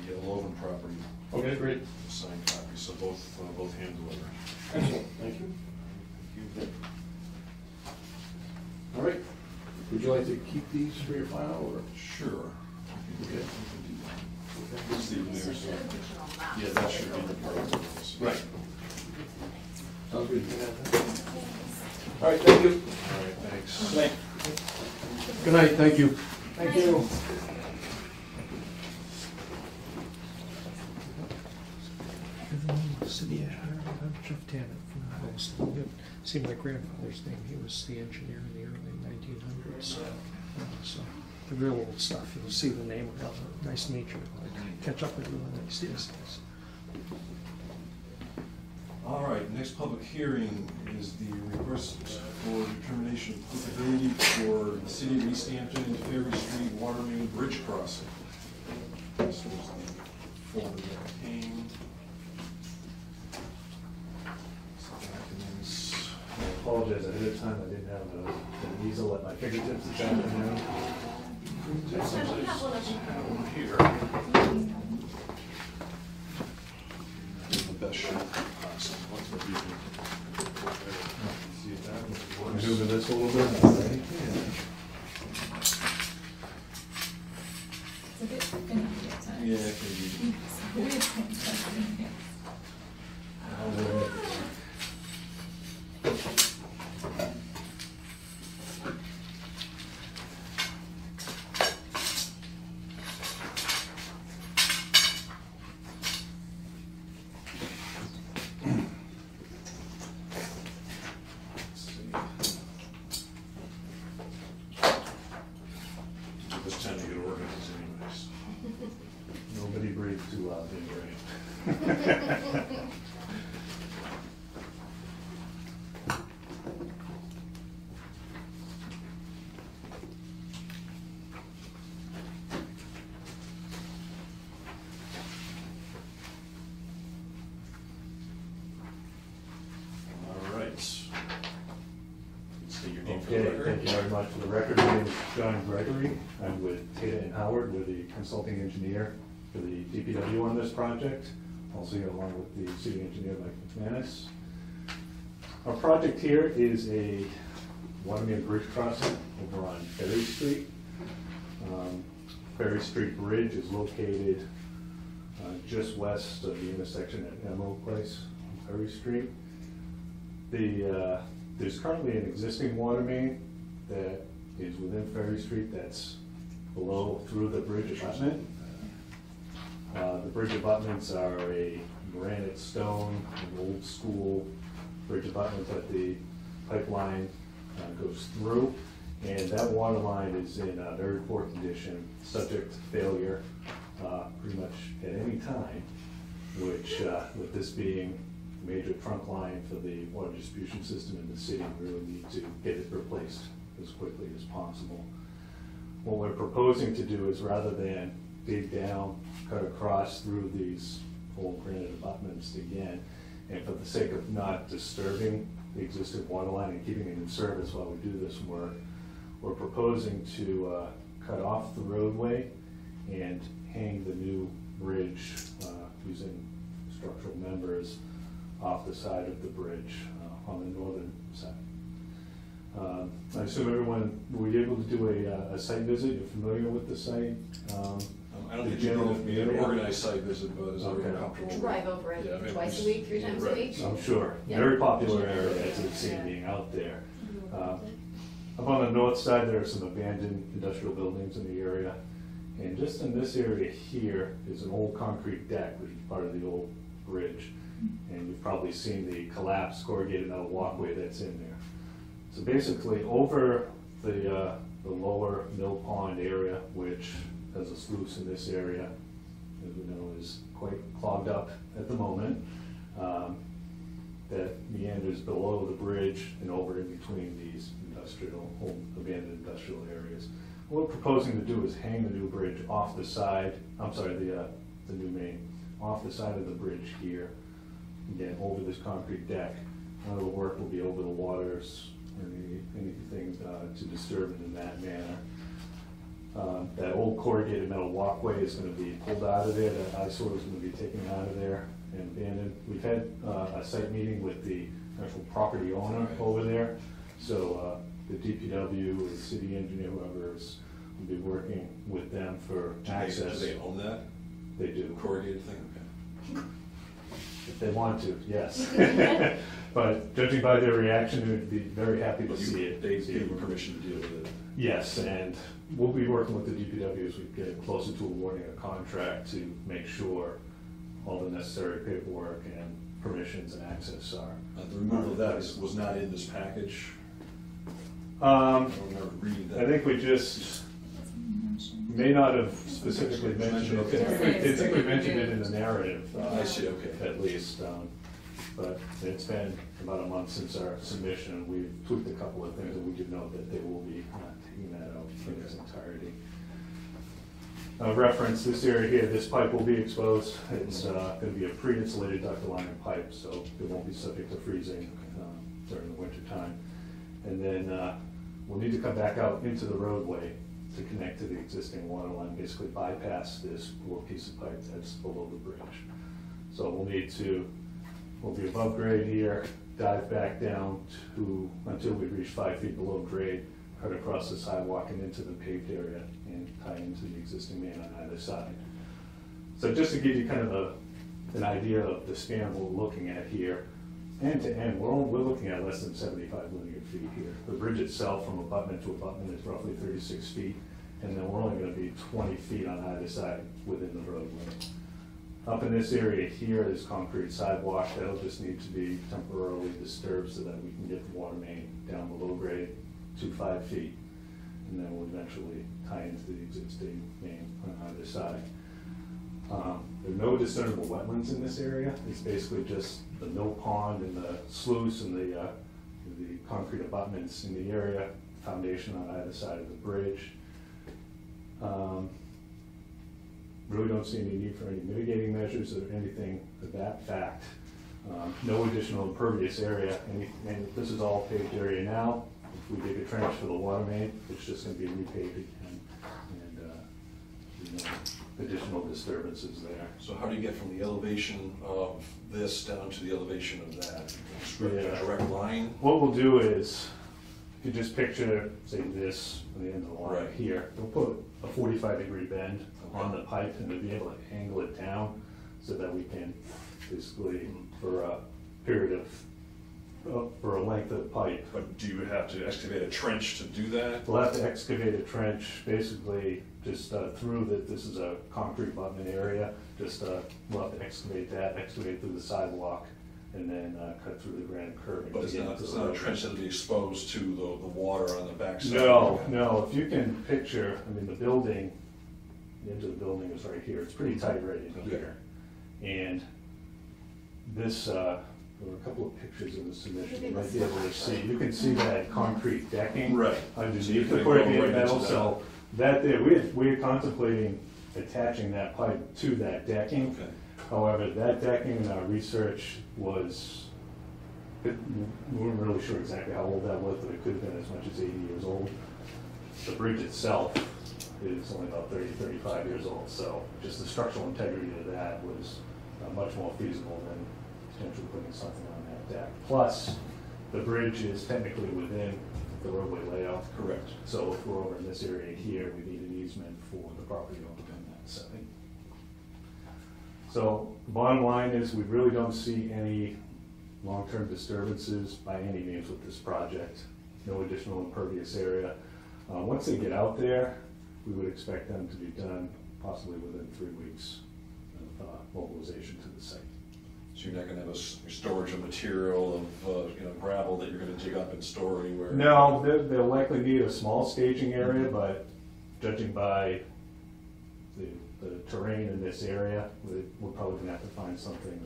the Loven property, Okay, great. the signed copy, so both hand delivered. Excellent, thank you. All right, would you like to keep these for your file, or? Sure. Okay. Steve Mears. Yeah, that should be the part of it. Right. Sounds good. All right, thank you. All right, thanks. Good night, thank you. Thank you. City engineer, I'm Jeff Tannen from Holliston. It seemed my grandfather's name, he was the engineer in the early 1900s. So the real old stuff, you'll see the name around. Nice to meet you. Catch up with you one of these days. All right, next public hearing is the request for determination of applicability for the city of East Hampton and Ferry Street Water Main Bridge Crossing. This was the folder that came. Documents. I apologize ahead of time, I didn't have an easel at my fingertips this afternoon. Here. The best shot. Moving this a little bit, all right? It's a bit thick enough here, so. Yeah, it can be. It's a weird thing, but, This time to get organized anyways. Nobody breathes too loud in here. All right. State your name for the Okay, record. thank you very much. For the record, my name is John Gregory. I'm with Tata and Howard. We're the consulting engineer for the DPW on this project. Also here along with the city engineer, Mike McManus. Our project here is a water-main bridge crossing over on Ferry Street. Ferry Street Bridge is located just west of the intersection at Emerald Place on Ferry Street. There's currently an existing water main that is within Ferry Street that's below through the bridge abutment. The bridge abutments are a granite stone, an old school bridge abutment that the pipeline goes through. And that water line is in very poor condition, subject to failure pretty much at any time, which with this being a major trunk line for the water distribution system in the city, we really need to get it replaced as quickly as possible. What we're proposing to do is rather than dig down, cut across through these old granite abutments again, and for the sake of not disturbing the existing water line and keeping it in service while we do this work, we're proposing to cut off the roadway and hang the new bridge using structural members off the side of the bridge on the northern side. I assume everyone, were you able to do a site visit? You're familiar with the site? I don't think we did an organized site visit, but is everyone Okay. comfortable? Drive over it Yeah, maybe twice a just- week, 3 times a right. week. I'm sure. Yeah. Very popular area, as we've seen being out there. Up on the north side, there are some abandoned industrial buildings in the area. And just in this area here is an old concrete deck, which is part of the old bridge. And you've probably seen the collapsed corrugated metal walkway that's in there. So basically, over the lower Mill Pond area, which has a sluice in this area, as we know, is quite clogged up at the moment, that meanders below the bridge and over in between these old abandoned industrial areas. What we're proposing to do is hang the new bridge off the side, I'm sorry, the new main, off the side of the bridge here, again, over this concrete deck. None of the work will be over the waters or anything to disturb it in that manner. That old corrugated metal walkway is gonna be pulled out of there, that eyesore is gonna be taken out of there and abandoned. We've had a site meeting with the actual property owner over there, so the DPW, the city engineer, whoever is, will be working with them for access. Do they own that? They do. Corrugated thing, okay. If they want to, yes. But judging by their reaction, we'd be very happy to But see it. they gave you permission to deal with it. Yes, and we'll be working with the DPW as we get closer to awarding a contract to make sure all the necessary paperwork and permissions and access are. The removal of that was not in this package. I Um, don't remember reading that. I think we just may not have specifically mentioned it. Okay. I think we mentioned it in the narrative. I see, okay. At least, but it's been about a month since our submission. We've tweaked a couple of things, and we do note that they will be taking that out in its entirety. Reference this area here, this pipe will be exposed. It's gonna be a pre-insulated ductile iron pipe, so it won't be subject to freezing during the winter time. And then we'll need to come back out into the roadway to connect to the existing water line, basically bypass this little piece of pipe that's below the bridge. So we'll be above grade here, dive back down until we reach 5 feet below grade, cut across the sidewalk and into the paved area and tie into the existing main on either side. So just to give you kind of an idea of the span we're looking at here, end to end, we're looking at less than 75 linear feet here. The bridge itself from abutment to abutment is roughly 36 feet, and then we're only gonna be 20 feet on either side within the roadway. Up in this area here is concrete sidewalk that'll just need to be temporarily disturbed so that we can get the water main down below grade to 5 feet. And then we'll eventually tie into the existing main on either side. There are no discernible wetlands in this area. It's basically just the mill pond and the sluice and the concrete abutments in the area, foundation on either side of the bridge. Really don't see any need for any mitigating measures or anything of that fact. No additional impervious area, and this is all paved area now. If we dig a trench for the water main, it's just gonna be repaved again, and additional disturbances there. So how do you get from the elevation of this down to the elevation of that? Just a direct line? What we'll do is, if you just picture, say this, on the end of the line Right. here, we'll put a 45-degree bend on the pipe and to be able to angle it down so that we can basically, for a period of, for a length of pipe. But do you have to excavate a trench to do that? We'll have to excavate a trench, basically just through this is a concrete abutment area, just we'll have to excavate through the sidewalk, and then cut through the granite curbing. But it's not a trench that'll be exposed to the water on the backside? No, if you can picture, I mean, the building, the edge of the building is right here, it's pretty tight right in here. And this, there were a couple of pictures in the submission, you might be able to see, you can see that concrete decking. Right. Underneath the corrugated metal, so that there, we had contemplating attaching that pipe to that decking. Okay. However, that decking in our research was, we weren't really sure exactly how old that was, but it could have been as much as 80 years old. The bridge itself is only about 30, 35 years old, so just the structural integrity of that was much more feasible than potentially putting something on that deck. Plus, the bridge is technically within the roadway layout. Correct. So if we're over in this area here, we need an easement for the property owner on that side. So the bottom line is we really don't see any long-term disturbances by any means with this project. No additional impervious area. Once they get out there, we would expect them to be done possibly within 3 weeks of mobilization to the site. So you're not gonna have a storage of material of, gravel that you're gonna dig up and store anywhere? No, they'll likely need a small staging area, but judging by the terrain in this area, we're probably gonna have to find something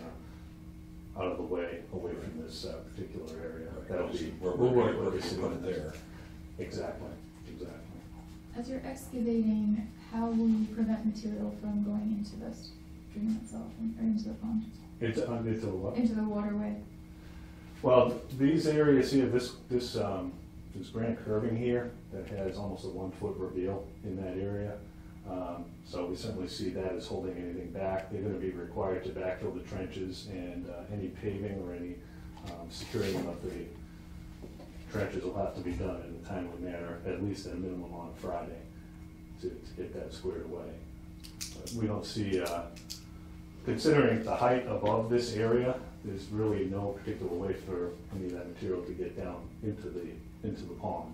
out of the way, away from this particular area. That'll be, Where we'll work we with the can city. put it there. Exactly. As you're excavating, how will you prevent material from going into the stream itself, or into the pond? Into what? Into the waterway? Well, these areas here, this granite curving here, that has almost a 1-foot reveal in that area. So we certainly see that as holding anything back. They're gonna be required to backfill the trenches, and any paving or any securing of the trenches will have to be done in a timely manner, at least at a minimum on Friday, to get that squared away. we don't see, considering the height above this area, there's really no particular way for any of that material to get down into the pond.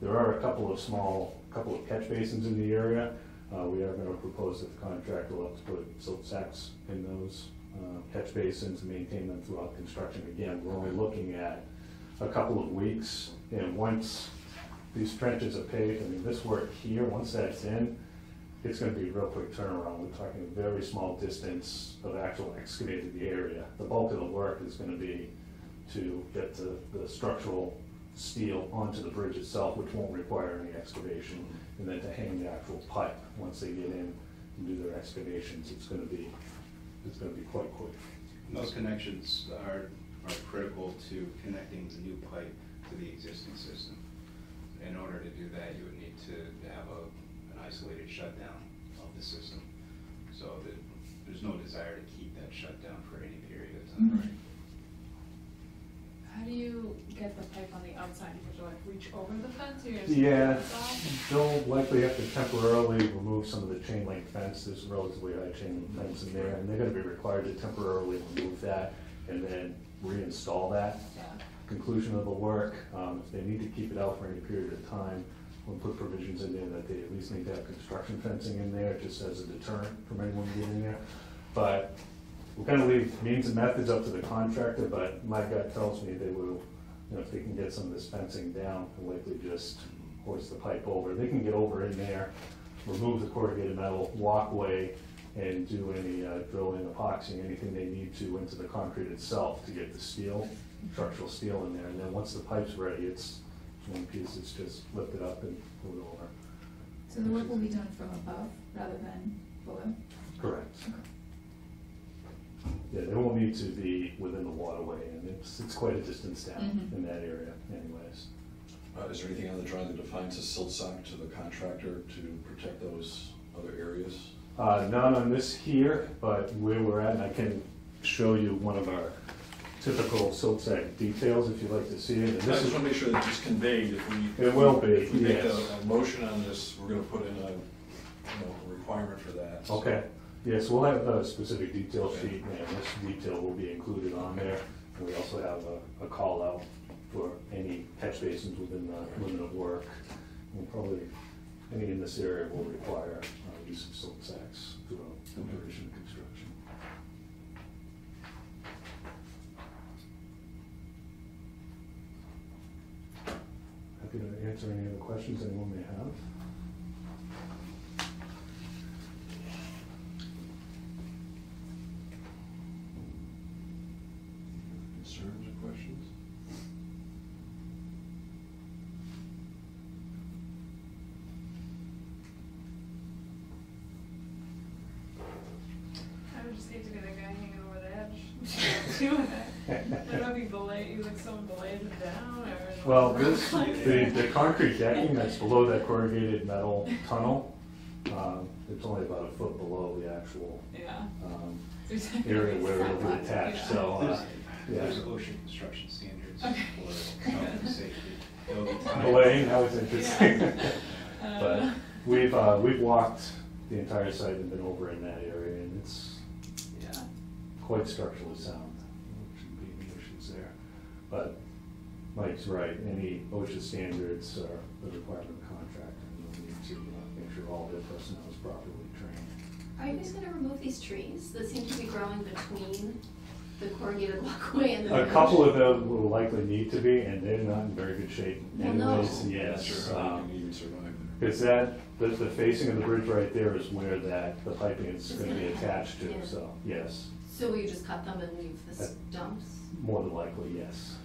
There are a couple of catch basins in the area. We are gonna propose that the contractor will have to put silt sacks in those catch basins and maintain them throughout construction. Again, we're only looking at a couple of weeks, and once these trenches are paved, I mean, this work here, once that's in, it's gonna be a real quick turnaround. We're talking a very small distance of actual excavated area. The bulk of the work is gonna be to get the structural steel onto the bridge itself, which won't require any excavation, and then to hang the actual pipe. Once they get in and do their excavations, it's gonna be quite quick. And those connections are critical to connecting the new pipe to the existing system. In order to do that, you would need to have an isolated shutdown of the system, so that there's no desire to keep that shut down for any period of time. How do you get the pipe on the outside? You have to like reach over the fence, or you just Yeah, pull it off? they'll likely have to temporarily remove some of the chain link fence. There's a relatively high chain link fence in there, and they're gonna be required to temporarily remove that and then reinstall that. Yeah. Conclusion of the work, if they need to keep it out for any period of time, we'll put provisions in there that they at least need to have construction fencing in there, just as a deterrent from anyone getting there. But we'll kind of leave means and methods up to the contractor, but my gut tells me they will, if they can get some of this fencing down, they'll likely just hoist the pipe over. They can get over in there, remove the corrugated metal walkway, and do any drilling, epoxy, anything they need to into the concrete itself to get the steel, structural steel in there. And then once the pipe's ready, it's one piece, it's just lift it up and pull it over. So the work will be done from above rather than below? Correct. Yeah, they won't need to be within the waterway, and it's quite a distance down in that area anyways. Is there anything on the drawing that defines a silt sock to the contractor to protect those other areas? None on this here, but where we're at, and I can show you one of our typical silt sack details if you'd like to see it. And I this just is, want to make sure that it's conveyed. It will be, If we make yes. a motion on this, we're gonna put in a requirement for that. so- okay. Yes, we'll have a specific detail sheet, and this detail will be included on there. And we also have a call out for any catch basins within the limit of work. And probably any in this area will require use of silt sacks throughout the duration of construction. Happy to answer any other questions anyone may have. Concerns or questions? I would just hate to be the guy hanging over the edge doing it. There might be you like someone belayed it down, or? Well, the concrete decking that's below that corrugated metal tunnel, it's only about a foot below the actual Yeah. area where it'll be attached, so, There's yeah. ocean construction standards Okay. for health and safety. They'll be tied. Belaying, that was interesting. But Uh, we've walked the entire site and been over in that area, and it's Yeah. quite structurally sound. There shouldn't be any issues there. But Mike's right, any OSHA standards are the requirement of the contract, and we'll need to make sure all their personnel is properly trained. Are you guys gonna remove these trees that seem to be growing between the corrugated walkway and the A bridge? couple of them will likely need to be, and they're not in very good shape Well, no. anyways, Not yes. sure how you can even survive there. Because the facing of the bridge right there is where the piping is gonna be attached to, Yeah. so, yes, So will you just cut them and leave the stumps? more than likely, yes.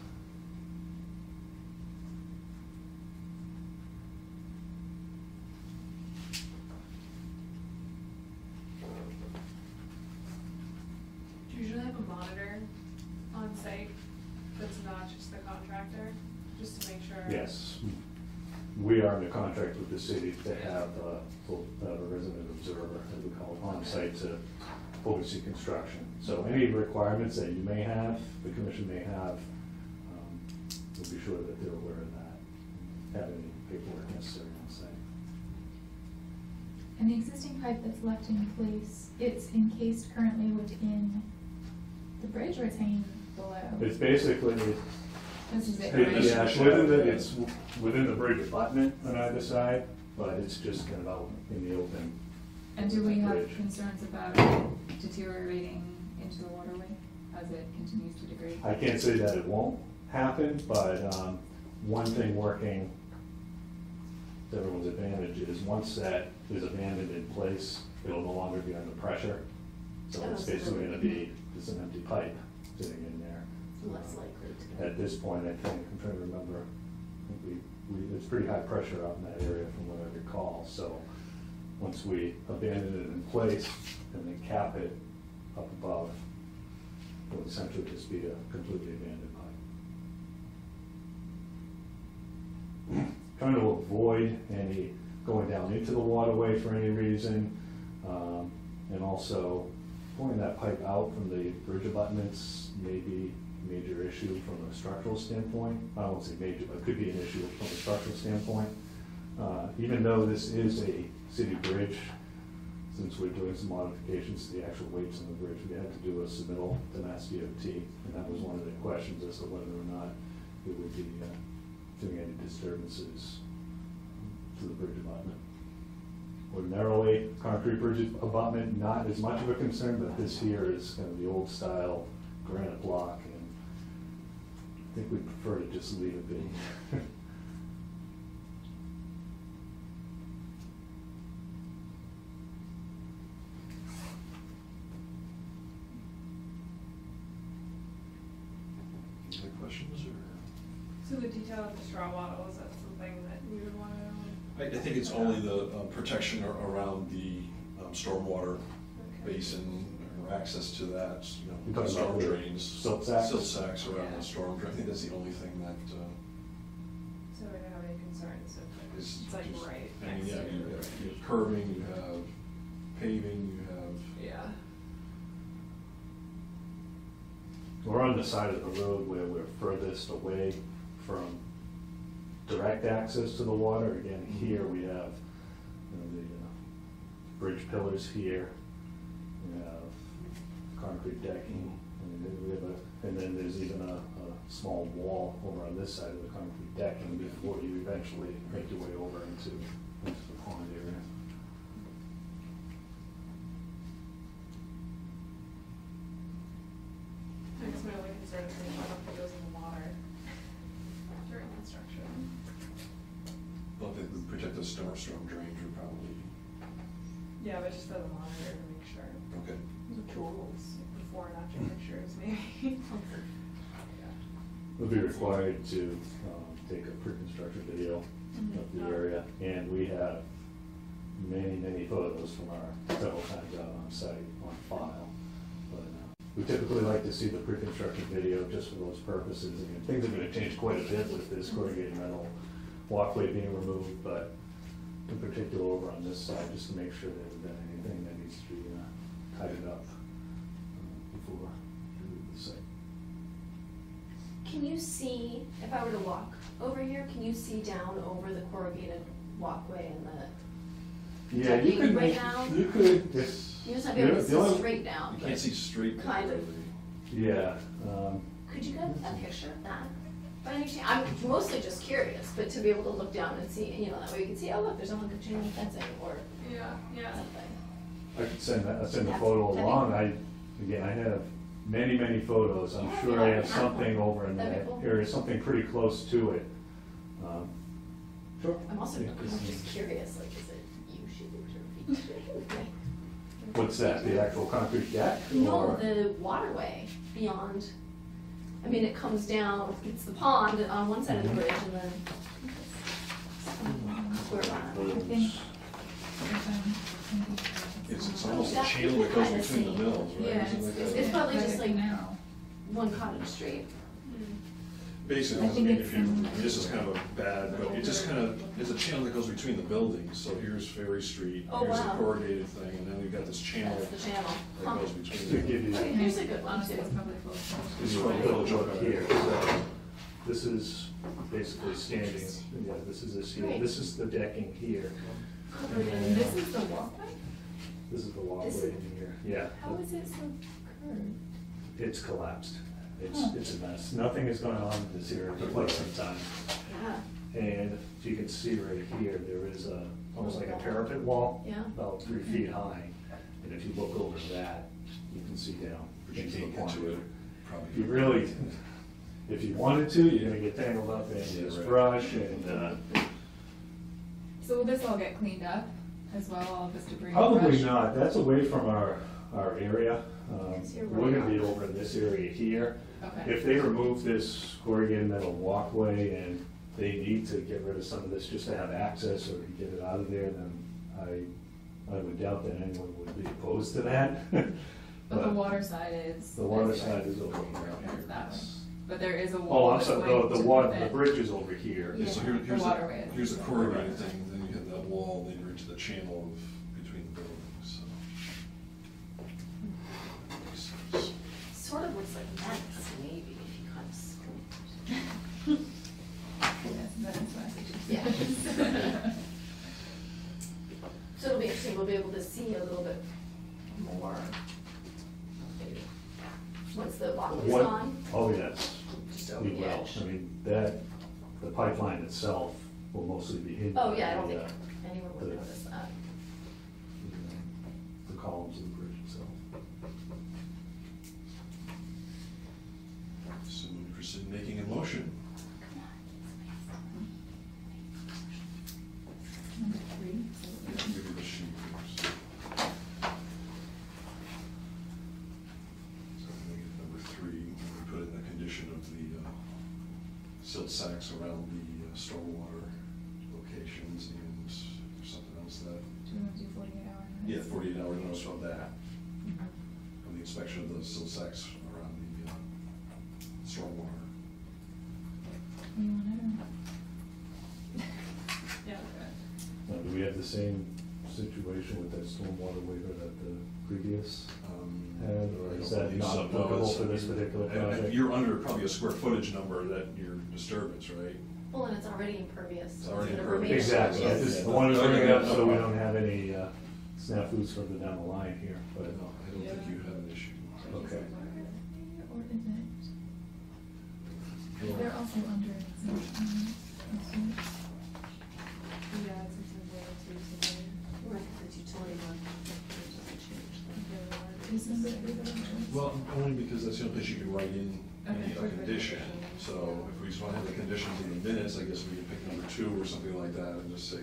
Do you usually have a monitor on site that's not just the contractor, just to make sure? Yes. We are in a contract with the city to have a resident observer, as we call it, on site to oversee construction. So any requirements that you may have, the commission may have, we'll be sure that they're aware of that, have any paperwork necessary on site. And the existing pipe that's left in place, it's encased currently within the bridge, or it's hanging below? It's basically, This is it, it- right? yeah, it's within the, it's within the bridge abutment on either side, but it's just kind of out in the open. And do we have Bridge. concerns about deteriorating into the waterway as it continues to degrade? I can't say that it won't happen, but one thing working to everyone's advantage is once that is abandoned in place, it'll no longer be under pressure. So it's basically gonna be, it's an empty pipe sitting in there. Less likely to. At this point, I think, I'm trying to remember, I think it's pretty high pressure out in that area from what I recall. So once we abandon it in place and then cap it up above, it will essentially just be a completely abandoned pipe. Trying to avoid any going down into the waterway for any reason, and also pulling that pipe out from the bridge abutments may be a major issue from a structural standpoint. I won't say major, but it could be an issue from a structural standpoint. Even though this is a city bridge, since we're doing some modifications to the actual weights on the bridge, we had to do a submittal to Mass DOT, and that was one of the questions as to whether or not it would be doing any disturbances to the bridge abutment. Ordinarily, concrete bridge abutment, not as much of a concern, but this here is kind of the old style granite block, and I think we prefer to just leave it be. Any questions, or? So the detail of the straw bottle, is that something that we would want to know? I think it's only the protection around the stormwater basin, or access to that, you You're know, talking storm about the drains. silt sacks? Silt sacks around Yeah. the storm drain. I think that's the only thing that So we don't have any concerns if is. it's like just- right I mean, next yeah, to you it. have curving, you have paving, you have. Yeah. We're on the side of the road where we're furthest away from direct access to the water. Again, here we have, you know, the bridge pillars here. We have concrete decking, and then we have and then there's even a small wall over on this side of the concrete decking before you eventually make your way over into the pond area. I guess my only concern is the amount that goes in the water during construction. Well, the protective storm drains would probably, Yeah, but just for the monitor to make sure. okay. The tools, before and after pictures, maybe. We'll be required to take a pre-construction video of the area, and we have many, many photos from our several times out on site on file. But we typically like to see the pre-construction video just for those purposes. Again, things are gonna change quite a bit with this corrugated metal walkway being removed, but in particular over on this side, just to make sure there isn't anything that needs to be tidied up before we leave the site. Can you see, if I were to walk over here, can you see down over the corrugated walkway and the, Yeah, you Decking could, right now? you could, if. you just not be able to the see only- straight down? You can't see straight. Kind of. Yeah, Could you get a picture of that? By any chance, I'm mostly just curious, but to be able to look down and see, you know, that way you can see, oh, look, there's someone chain link fencing or Yeah, yeah. something. I could send the Yeah, photo that'd be along. cool. I have many, many photos. I'm Yeah, sure I yeah, have have something one. over in That'd be that cool. area, something pretty close to it. Sure. I'm also, Yeah, I'm this is- just curious, like, is it U-shaped or V-shaped? What's that, the actual concrete deck? No, or- the waterway beyond, I mean, it comes down, it's the pond on one side of the Mhm. bridge and then. Where am I? I think. It's almost a That channel you that goes kinda between the see. mills, right? Yeah, Isn't it It's like- probably just like now. one cottage street. Basically, I I think mean, it's if you, in- this is kind of a bad, but it just kind of, it's a channel that goes between the buildings. So here's Ferry Street, Oh, here's a wow. corrugated thing, and then we've got this channel That's the channel. that Huh. goes To between. give you, Okay, here's a good one Honestly, too. it's probably close. this is what it'll look here. So this is basically standing, yeah, this is this here. Great. This is the decking here. And this is the walkway? This is the walkway This is- in here, yeah. How is it so curved? It's collapsed. Huh. It's a mess. Nothing is going on in this area for quite some time. Yeah, And if you can see right here, there is a, almost like a parapet wall. Yeah. About 3 feet high. And if you look over that, you can see down. But you into the can't get to pond. it, probably. If you really, if you wanted to, you're gonna get tangled up in Yeah, this right. brush and, So will this all get cleaned up as well, all of this debris? and probably brush? not. That's away from our area. Yes, you're We're gonna right. be over in this area here. Okay. If they remove this corrugated metal walkway and they need to get rid of some of this just to have access or to get it out of there, then I would doubt that anyone would be opposed to that. But the water side is. The water this way. side is over here. It's that way. But there is a Oh, wall. I'm that's sorry, going the to water, prevent- the bridge is over here. Yeah. So The here's waterway is- here's the corrugated thing, then you have that wall, then you're into the channel of, between the buildings, so. Makes sense. sort of looks like Venice, maybe, if you kind of squint. Yes, that is Massachusetts. Yeah. So it'll be interesting, we'll be able to see a little bit more, maybe, once the walkway's What- gone, Oh, yes, just over we the will. edge. I mean, the pipeline itself will mostly be hidden. Oh, yeah, I don't by, think anyone would the- notice that. The columns of the bridge itself. Someone interested in making a motion? Number 3. Give you the sheet first. So I'm gonna get number 3, we put in the condition of the silt sacks around the stormwater locations and something else that, Do you want to do 48-hour? yeah, 48-hour notice of that, of the inspection of the silt sacks around the stormwater. You want it or not? Yeah, okay. Now, do we have the same situation with that stormwater waiver that the previous had, or I is don't that believe not so. No, applicable it's- for this particular and project? You're under probably a square footage number that your disturbance, right? Well, and it's already impervious. It's so already gonna impervious. remain Exactly, I impervious. just wanted to bring it up so we Okay. don't have any snafus further down the line here, But but, no, I don't think you have an issue. okay. Or is it? They're also under an exemption. Yeah, it's something Right, it's utility one, it doesn't change. Is number 3 the one? Well, only because that's the only place you can write in any Okay. condition. So if we just want to have the conditions in the minutes, I guess we can pick number 2 or something like that and just say,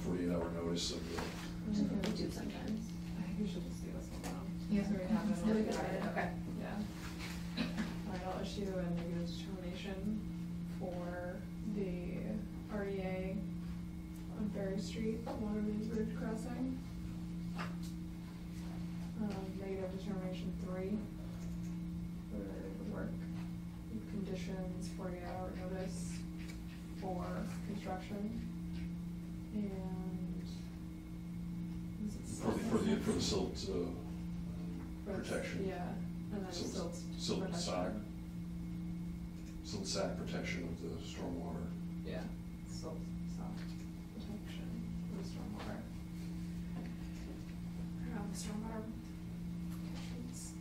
48-hour notice of the. Which is what we do sometimes. I think we should just do this one now. Yes, we have it. Then we can write it, okay. Yeah. Alright, I'll issue a negative determination for the REA on Ferry Street, Waterman's Bridge crossing. Negative determination 3 for the work conditions, 48-hour notice for construction. And. is it For the silt For- protection. Yeah, and then silt Silt protection. sack. Silt sack protection of the stormwater. Yeah, silt sock protection for the stormwater. Around the stormwater protections.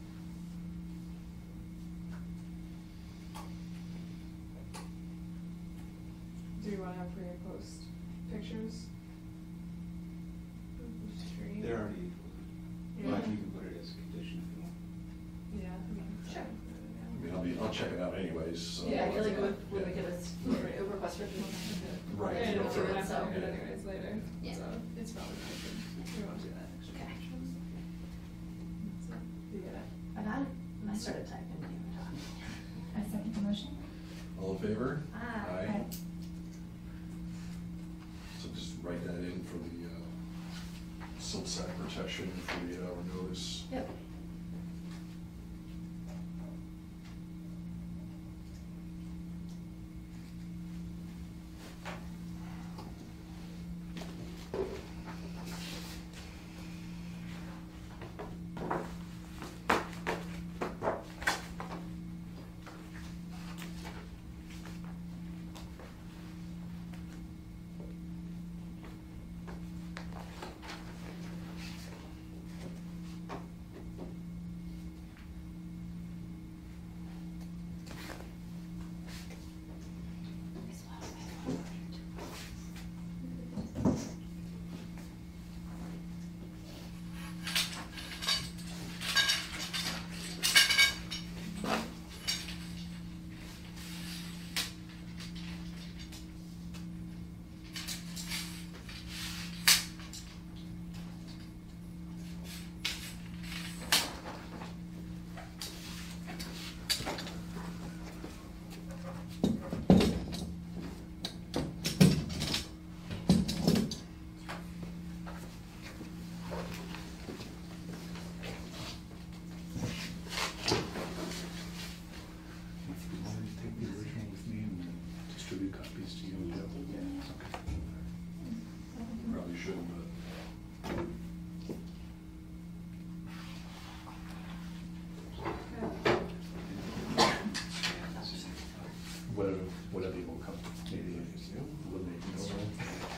Do you wanna have pre and post pictures? Of the street? They're already, Yeah. you can put it as a condition if you want. Yeah, I mean. Sure. I mean, I'll check it out anyways, so. Yeah, I feel like when we Yeah. get a request for people. Right. Yeah, We'll we'll do do it, it, so. anyways later, Yeah. so it's probably good, we won't do that extra Okay. actions. So, you get it? I got it. I started typing when you were talking. I second the motion. All in favor? Aye. So just write that in for the silt sack protection, 48-hour notice. Yep.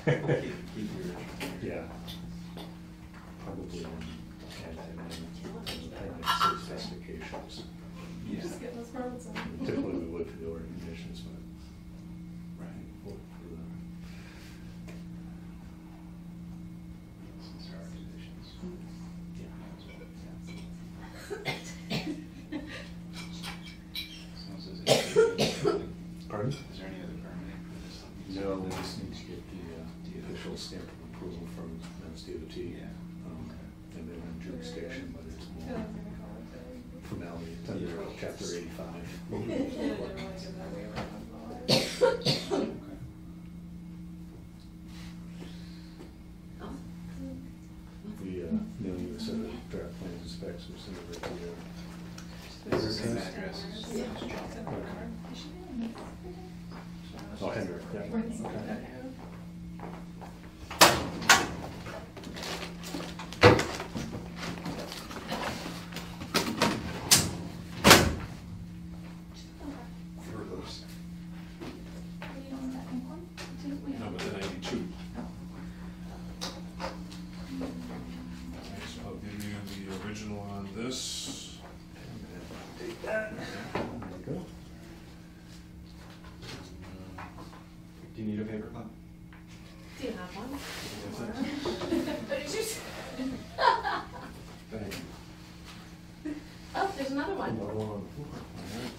Keep the original. Yeah. Probably in permit specifications. Yeah, Just getting those permits in. Typically, we would for the order conditions, but right. for the Since there are conditions. So is there Pardon? is there any other permitting for this? No, we just need to get the official stamp of approval from MSDOT. Yeah. And then on jurisdiction, but it's Yeah, I more was gonna call it the- formality, it's under chapter 85. Yeah, they didn't really give that waiver on the line. Okay. Oh. We, mail you a set of draft plans and specs, we send it right to you. It's the same address as Yeah. Oh, Hendrick, yeah. Okay. Furthest. You don't want that ink one? No, but the 92. So I'll give you the original on this. Take that. There you go. Do you need a paper copy? Do you have one? But it's just. Thank you. Oh, there's another one. Another one on the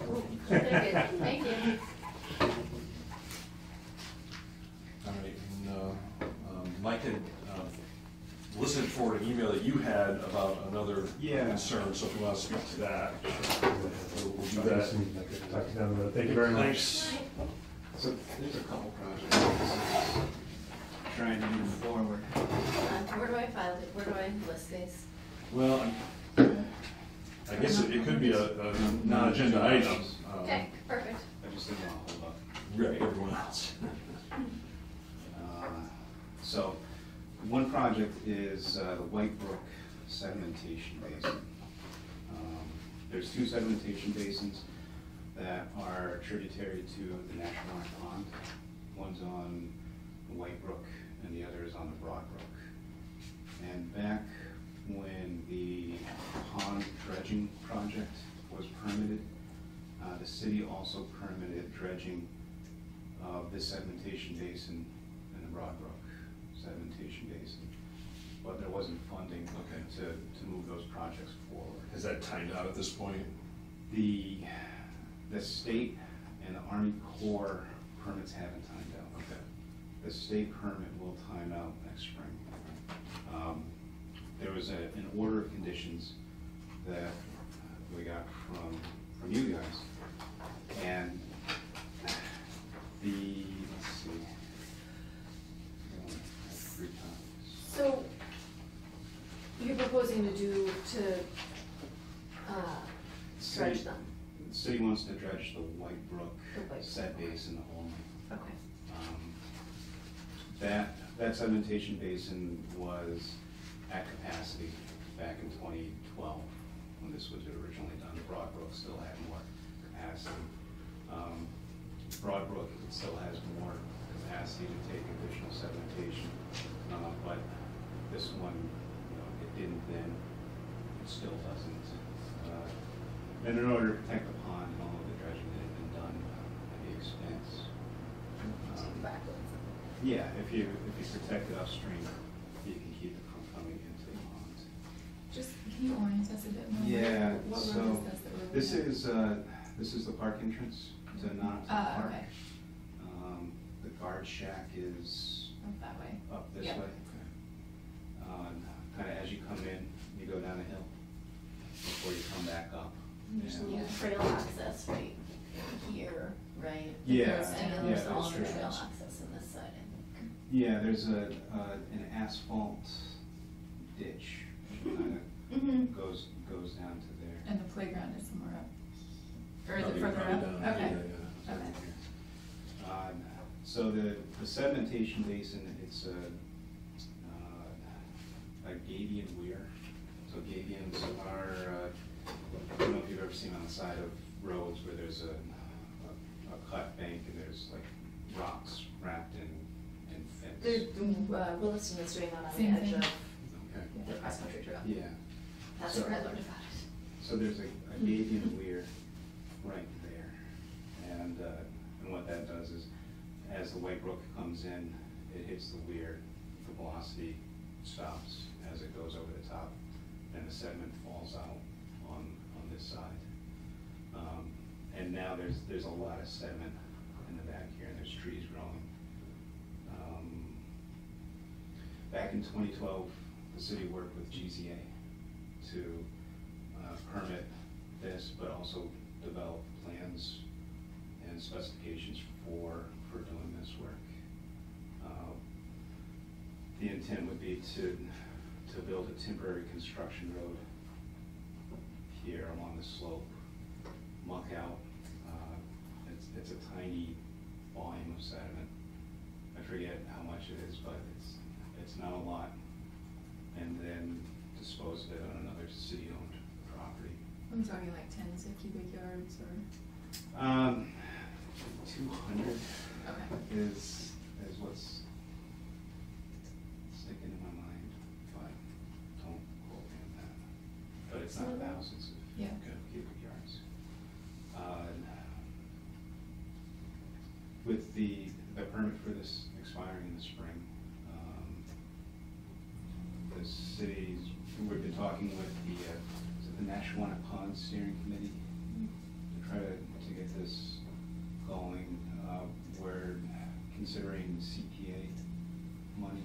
floor. Very good, thank you. All right, and Mike had listened for an email that you had about another Yeah. concern, so if you want to speak to that, we'll do Talk to that. you down the road. Thank you very much. Thanks. So there's a couple projects. This is trying to move forward. Where do I file it? Where do I list these? Well, I guess it could be a non-agenda item. Okay, perfect. I just didn't want to hold up. Right, everyone else. So, one project is the White Brook sedimentation basin. There's two sedimentation basins that are tributary to the National Mark Pond. One's on the White Brook and the other is on the Broad Brook. And back when the pond dredging project was permitted, the city also permitted dredging of this sedimentation basin and the Broad Brook sedimentation basin. But there wasn't funding to move those projects forward. Is that timed out at this point? The state and the Army Corps permits haven't timed out. Okay. The state permit will time out next spring. There was an order of conditions that we got from you guys. And let's see. I have 3 copies. So, you're proposing to dredge them? The city wants to dredge the White Brook The White set basin only. Okay. That sedimentation basin was at capacity back in 2012, when this was originally done. Broad Brook still had more capacity. Broad Brook still has more capacity to take additional sedimentation, but this one, it didn't then, it still doesn't. And in order to protect the pond and all of the dredging that had been done at the expense. Yeah, if you protect it upstream, you can keep it from coming into the pond. Just, can you orient us a bit more? Yeah, What so road is this that we're looking at? this is the park entrance to Knox Park. Okay. The guard shack is Up that way. up this Yeah. way. Kind of as you come in, you go down a hill before you come back up. There's a And- little trail access right here, right? Yeah, And then yeah, there's all there's the trail trails. access in this side, I think. Yeah, there's an asphalt ditch, kind Mm-hmm. of goes down to there. And the playground is somewhere up? Or is Probably- it further probably up? down Okay. here, yeah. Okay. So the sedimentation basin, it's a gabion weir. So gabions are, I don't know if you've ever seen on the side of roads where there's a cut bank and there's like rocks wrapped in Williston is doing that on the Same edge thing. of Okay. the cross-country trail. Yeah. That's So- where I learned about it. So there's a gauge weir right there. And what that does is, as the White Brook comes in, it hits the weir, the velocity stops as it goes over the top, and the sediment falls out on this side. And now there's a lot of sediment in the back here, and there's trees growing. Back in 2012, the city worked with GZA to permit this, but also develop plans and specifications for doing this work. The intent would be to build a temporary construction road here along the slope, muck out. It's a tiny volume of sediment. I forget how much it is, but it's not a lot. And then dispose of it on another city-owned property. I'm talking like tens of cubic yards or? 200 Okay. is what's sticking in my mind, but don't quote me on that. But it's not thousands of Yeah. cubic yards. With the permit for this expiring in the spring, the cities, we've been talking with the Nashawanack Pond Steering Committee to try to get this going. We're considering CPA money,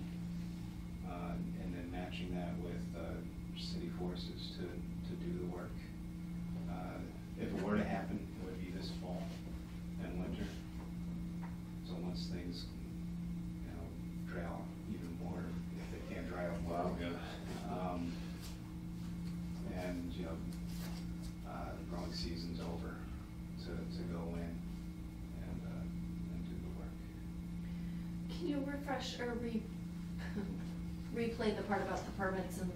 and then matching that with city forces to do the work. If it were to happen, it would be this fall and winter. So once things, dry out even more, if they can't dry out well. And, the growing season's over to go in and do the work. Can you refresh or replay the part about the permits and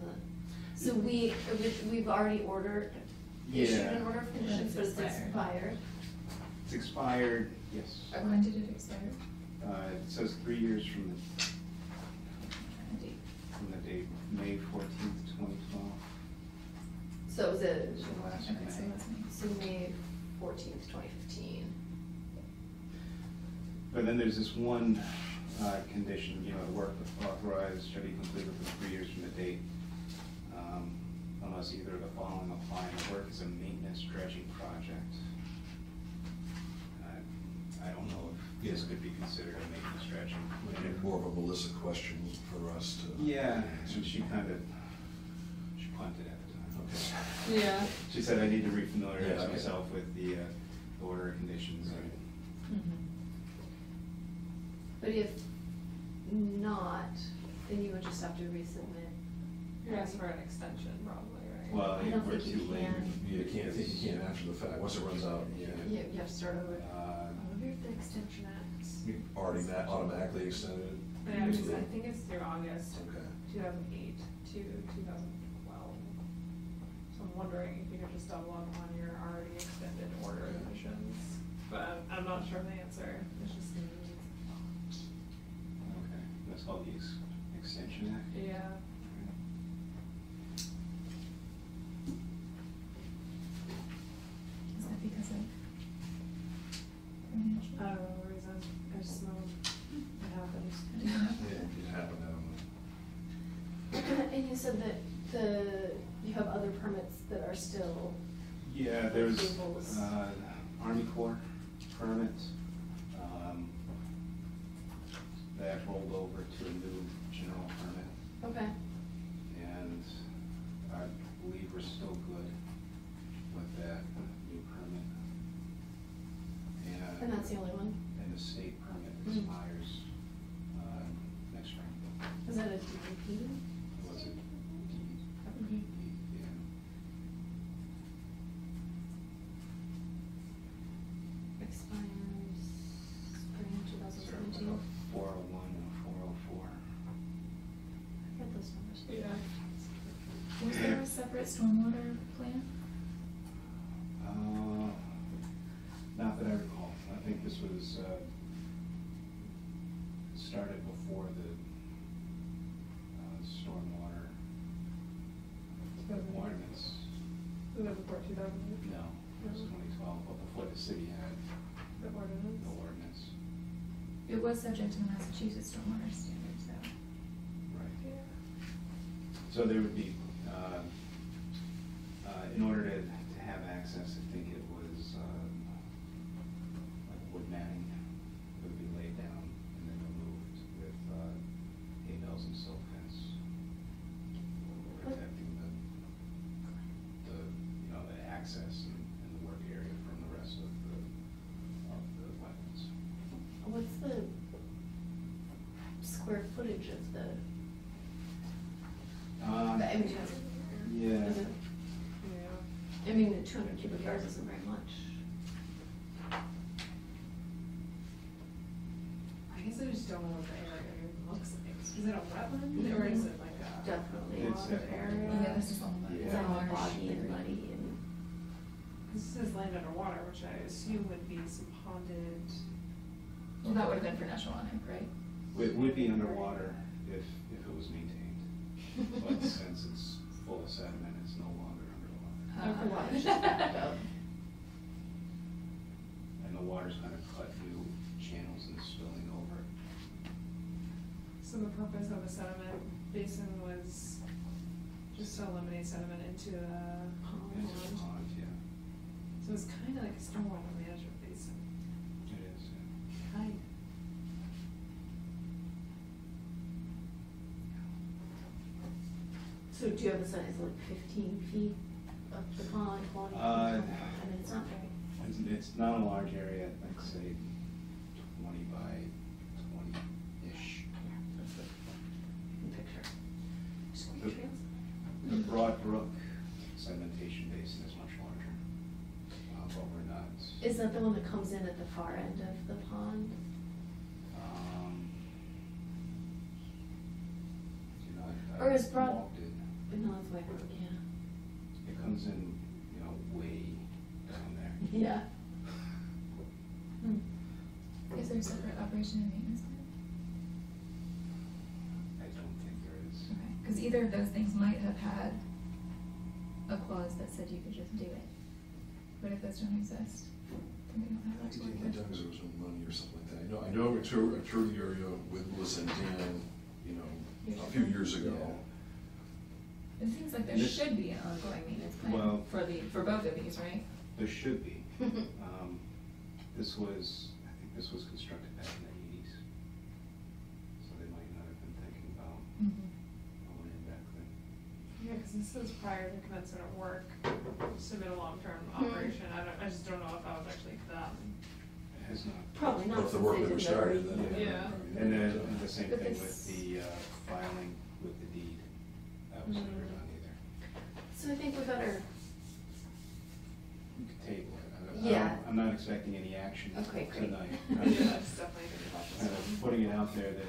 so we've already issued an order of conditions, but it's expired. It's expired, yes. When did it expire? It says 3 years from the date, May 14th, 2012. So it was Okay, so that's me. so May 14th, 2015. But then there's this one condition, the work authorized shall be completed within 3 years from the date, unless either of the following apply, and the work is a maintenance dredging project. I don't know if this could be considered a maintenance dredging. Maybe more of a Melissa question for us to. Yeah, so she punted at the time. Okay. Yeah. She said, I need to refamiliarize Yeah, okay. myself with the order of conditions. But if not, then you would just have to resubmit. You're asking for an extension probably, right? Well, I don't we're think you too late. can. You can't, I think you can't after the fact, once it runs out, you can't. You have to start over. Here's the extension act. You already automatically extended. Yeah, because I think it's through August Okay. 2008 to 2012. So I'm wondering if you could just double up on your already extended order of conditions. But I'm not sure of the answer. It's just. Okay, that's called the Extension Act? Yeah. Is that because of financial? I don't know the reason. I just know it happens. I didn't know. Yeah, it happened, I don't know. And you said that you have other permits that are still. Yeah, there's Approvals. Army Corps permit that rolled over to a new general permit, Okay. and I believe we're still good with that new permit. And that's the only one? And the state permit Mm. expires next spring. Is that a DEP? Was it Mhm. Yeah. Expires spring Is there 2017. like a 401 and a 404? I got those numbers. Yeah. Was there a separate stormwater plan? Not that I recall. I think this was started before the stormwater requirements. Was that before 2000? No, it was 2012, but before the city had The ordinance? the ordinance. It was subject to the Massachusetts stormwater standards, though. Right. Yeah. So there would be, in order to have access, I think it was like wood matting that would be laid down and then removed with hay bales and silk fence, protecting the access and the work area from the rest of the wetlands. What's the square footage of the, I mean, Yeah. is it, Yeah. I mean, the 200 cubic yards isn't very much. I guess I just don't know what the area even looks like. Is it a wetland or is it like a Definitely. It's pond definitely- area? Yeah, this is all about. Yeah. It's all boggy and muddy and, This says land underwater, which I assume would be some ponded. Well, that would have been for National Onic, right? It would be underwater if it was maintained, but since it's full of sediment, it's no longer underwater. For water. it's just backed up. And the water's kind of cut new channels and spilling over. So the purpose of a sediment basin was just to eliminate sediment into the Into the pond. pond, yeah. So it's kind of like a stormwater management basin. It is, yeah. Kind. So do you have a size like 15 feet of the pond, 20? Uh, I mean, it's not very. It's not a large area, I'd say 20 by 20-ish. Picture. Square The- trails? The Broad Brook sedimentation basin is much larger, but we're not. Is that the one that comes in at the far end of the pond? You know, I Or is Broad- walked it. No, it's White Brook, yeah. It comes in, way down there. Yeah. Is there a separate operation and maintenance plan? I don't think there is. Okay, because either of those things might have had a clause that said you could just do it. But if those don't exist, then we don't have I that to think work the with. because there was no money or something like that. I know I toured the area with Melissa and Dan, a few years ago. It seems like there This- should be an ongoing maintenance plan Well- for both of these, right? There should be. I think this was constructed back in the 80s. So they might not have been thinking about going in back then. Yeah, because this is prior to commencement of work, submit a long-term Hmm. operation. I just don't know if that was actually done. It has not. Probably not. But if the since work they never did started, the- then. Yeah. And then the same But thing this- with the filing with the deed. That was never done either. So I think we better, You could table it. Yeah. I'm not expecting any action Okay, great. tonight. Yeah, I'm just that's definitely gonna be about this kind of one. putting it out there that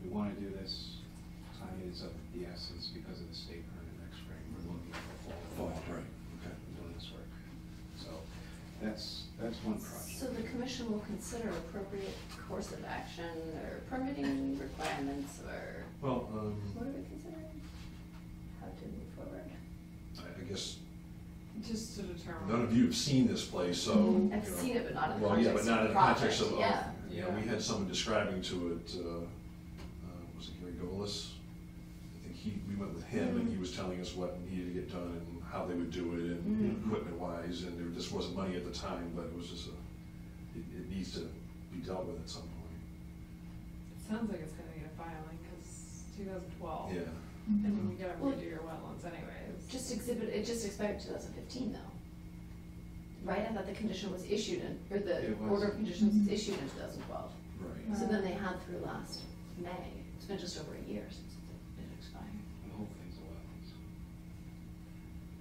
we want to do this. Time is of the essence because of the state permit next spring. We're looking for fall. Right, okay. Doing this work. So that's one project. so the commission will consider appropriate course of action or permitting requirements or Well, what are we considering? How to move forward? I guess Just to determine. none of you have seen this place, so. I've seen it, but not in the Well, yeah, but context not of in the the context project, of, yeah. we had someone describing to it, was it Gary Golis? I think we went with him and he was telling us what needed to get done and how they would do it and equipment wise, and there just wasn't money at the time, but it was just it needs to be dealt with at some point. It sounds like it's gonna need a filing, because 2012. Yeah. And then we gotta Well, redo your wetlands anyways. Just expired 2015 though. Right? I thought the condition was issued or the It was. order of conditions was issued in 2012. Right. So then they had through last May. It's been just over a year since it expired. The whole thing's a wetlands.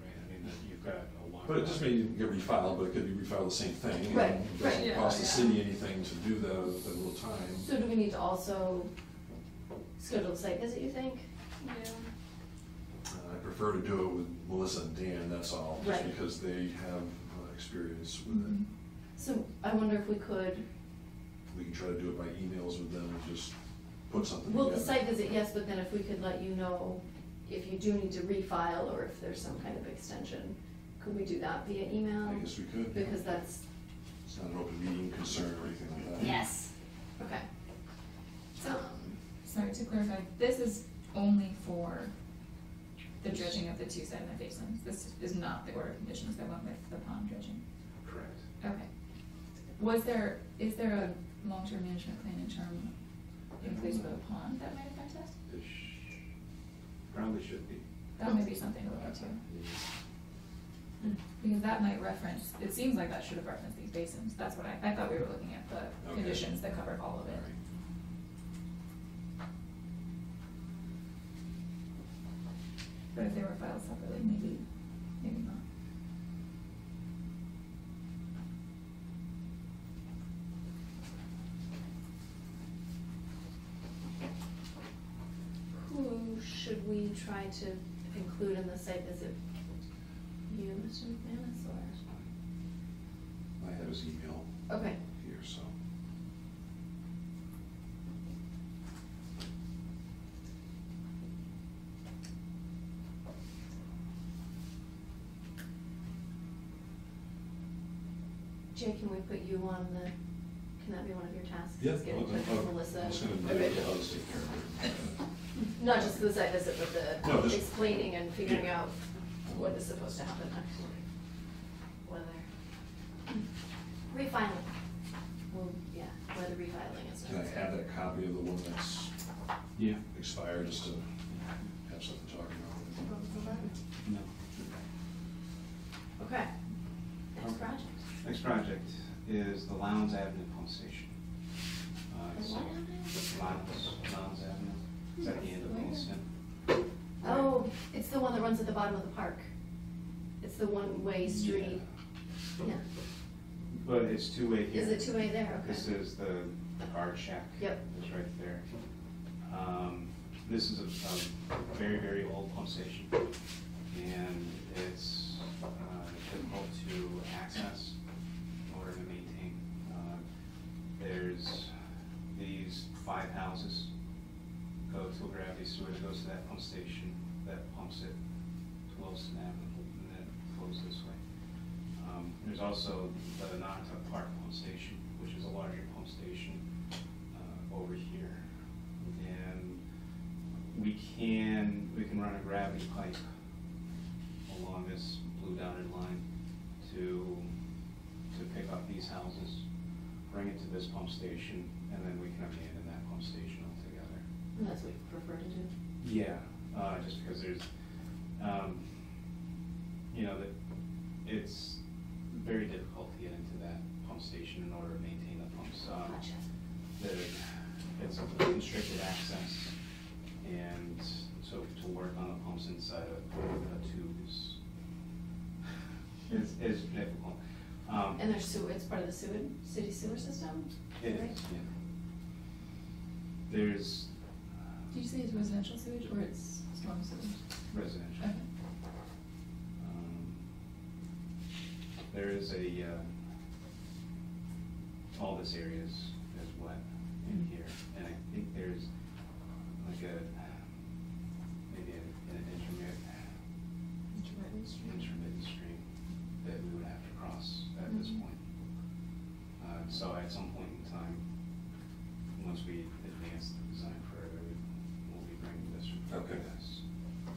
Right, I mean, you've got a lot. But it just may get refiled, but it could be refiled the same thing. and Right, It right. doesn't Yeah, cost the yeah. city anything to do that little time. So do we need to also schedule a site visit, you think? Yeah. I prefer to do it with Melissa and Dan, that's all, just Right. because they have experience with it. So I wonder if we could we can try to do it by emails with them and just put something Well, together. the site visit, yes, but then if we could let you know if you do need to refile or if there's some kind of extension, could we do that via email? I guess we could. yeah. Because that's, It's not an open meeting concern or anything like that. yes, okay. Sorry, to clarify, this is only for the dredging of the two sediment basins. This is not the order of conditions that went with the pond dredging. Correct. Okay. Is there a long-term management plan in term in place for the pond that might affect us? There probably should be. That might be something to look into. Because that might reference, it seems like that should have referenced these basins. That's what I thought we were looking at, the Okay. conditions that covered all of it. Alright. But if they were filed separately, maybe not. Who should we try to include in the site visit? You, Mr. McManus, or? I have his email Okay, here, so. Jay, can we put you on the, can that be one of your tasks? Yeah, Is get in touch with Melissa? I'm just gonna, Okay. I'll just take care of it. Not just the site visit, but No, the just- explaining and figuring Yeah. out what is supposed to happen next. Whether, refiling, well, yeah, whether refiling is Can I necessary. have that copy of the one that's Yeah. expired, just to have something to talk about? No. Okay, next Okay. project. Next project is the Lowndes Avenue pump station. The So- what avenue? Lowndes Avenue. It's at the end of Where? Williston. Oh, it's the one that runs at the bottom of the park. It's the one-way street, yeah. But it's two-way here. Is it two-way there? Okay. This is the guard shack. Yep. It's right there. This is a very, very old pump station, and it's difficult to access in order to maintain. There's these 5 houses go to a gravity sewer that goes to that pump station, that pumps it to Wilson Avenue, and then flows this way. There's also the Nantucket Park pump station, which is a larger pump station over here. And we can run a gravity pipe along this blue dotted line to pick up these houses, bring it to this pump station, and then we can abandon that pump station altogether. And that's what you prefer to do? Yeah, just because there's, that it's very difficult to get into that pump station in order to maintain the pumps. Gotcha. It's a constricted access, and so to work on the pumps inside a tube is difficult. And there's sewer, it's part of the city sewer system? It right? is, yeah. There's Did you say it's residential sewage or it's storm sewage? residential. Okay. There is all this area is wet in here, and I think there's like maybe an intermittent stream that we would have to cross at this point. So at some point in time, once we advance the design further, we'll be bringing this. Okay.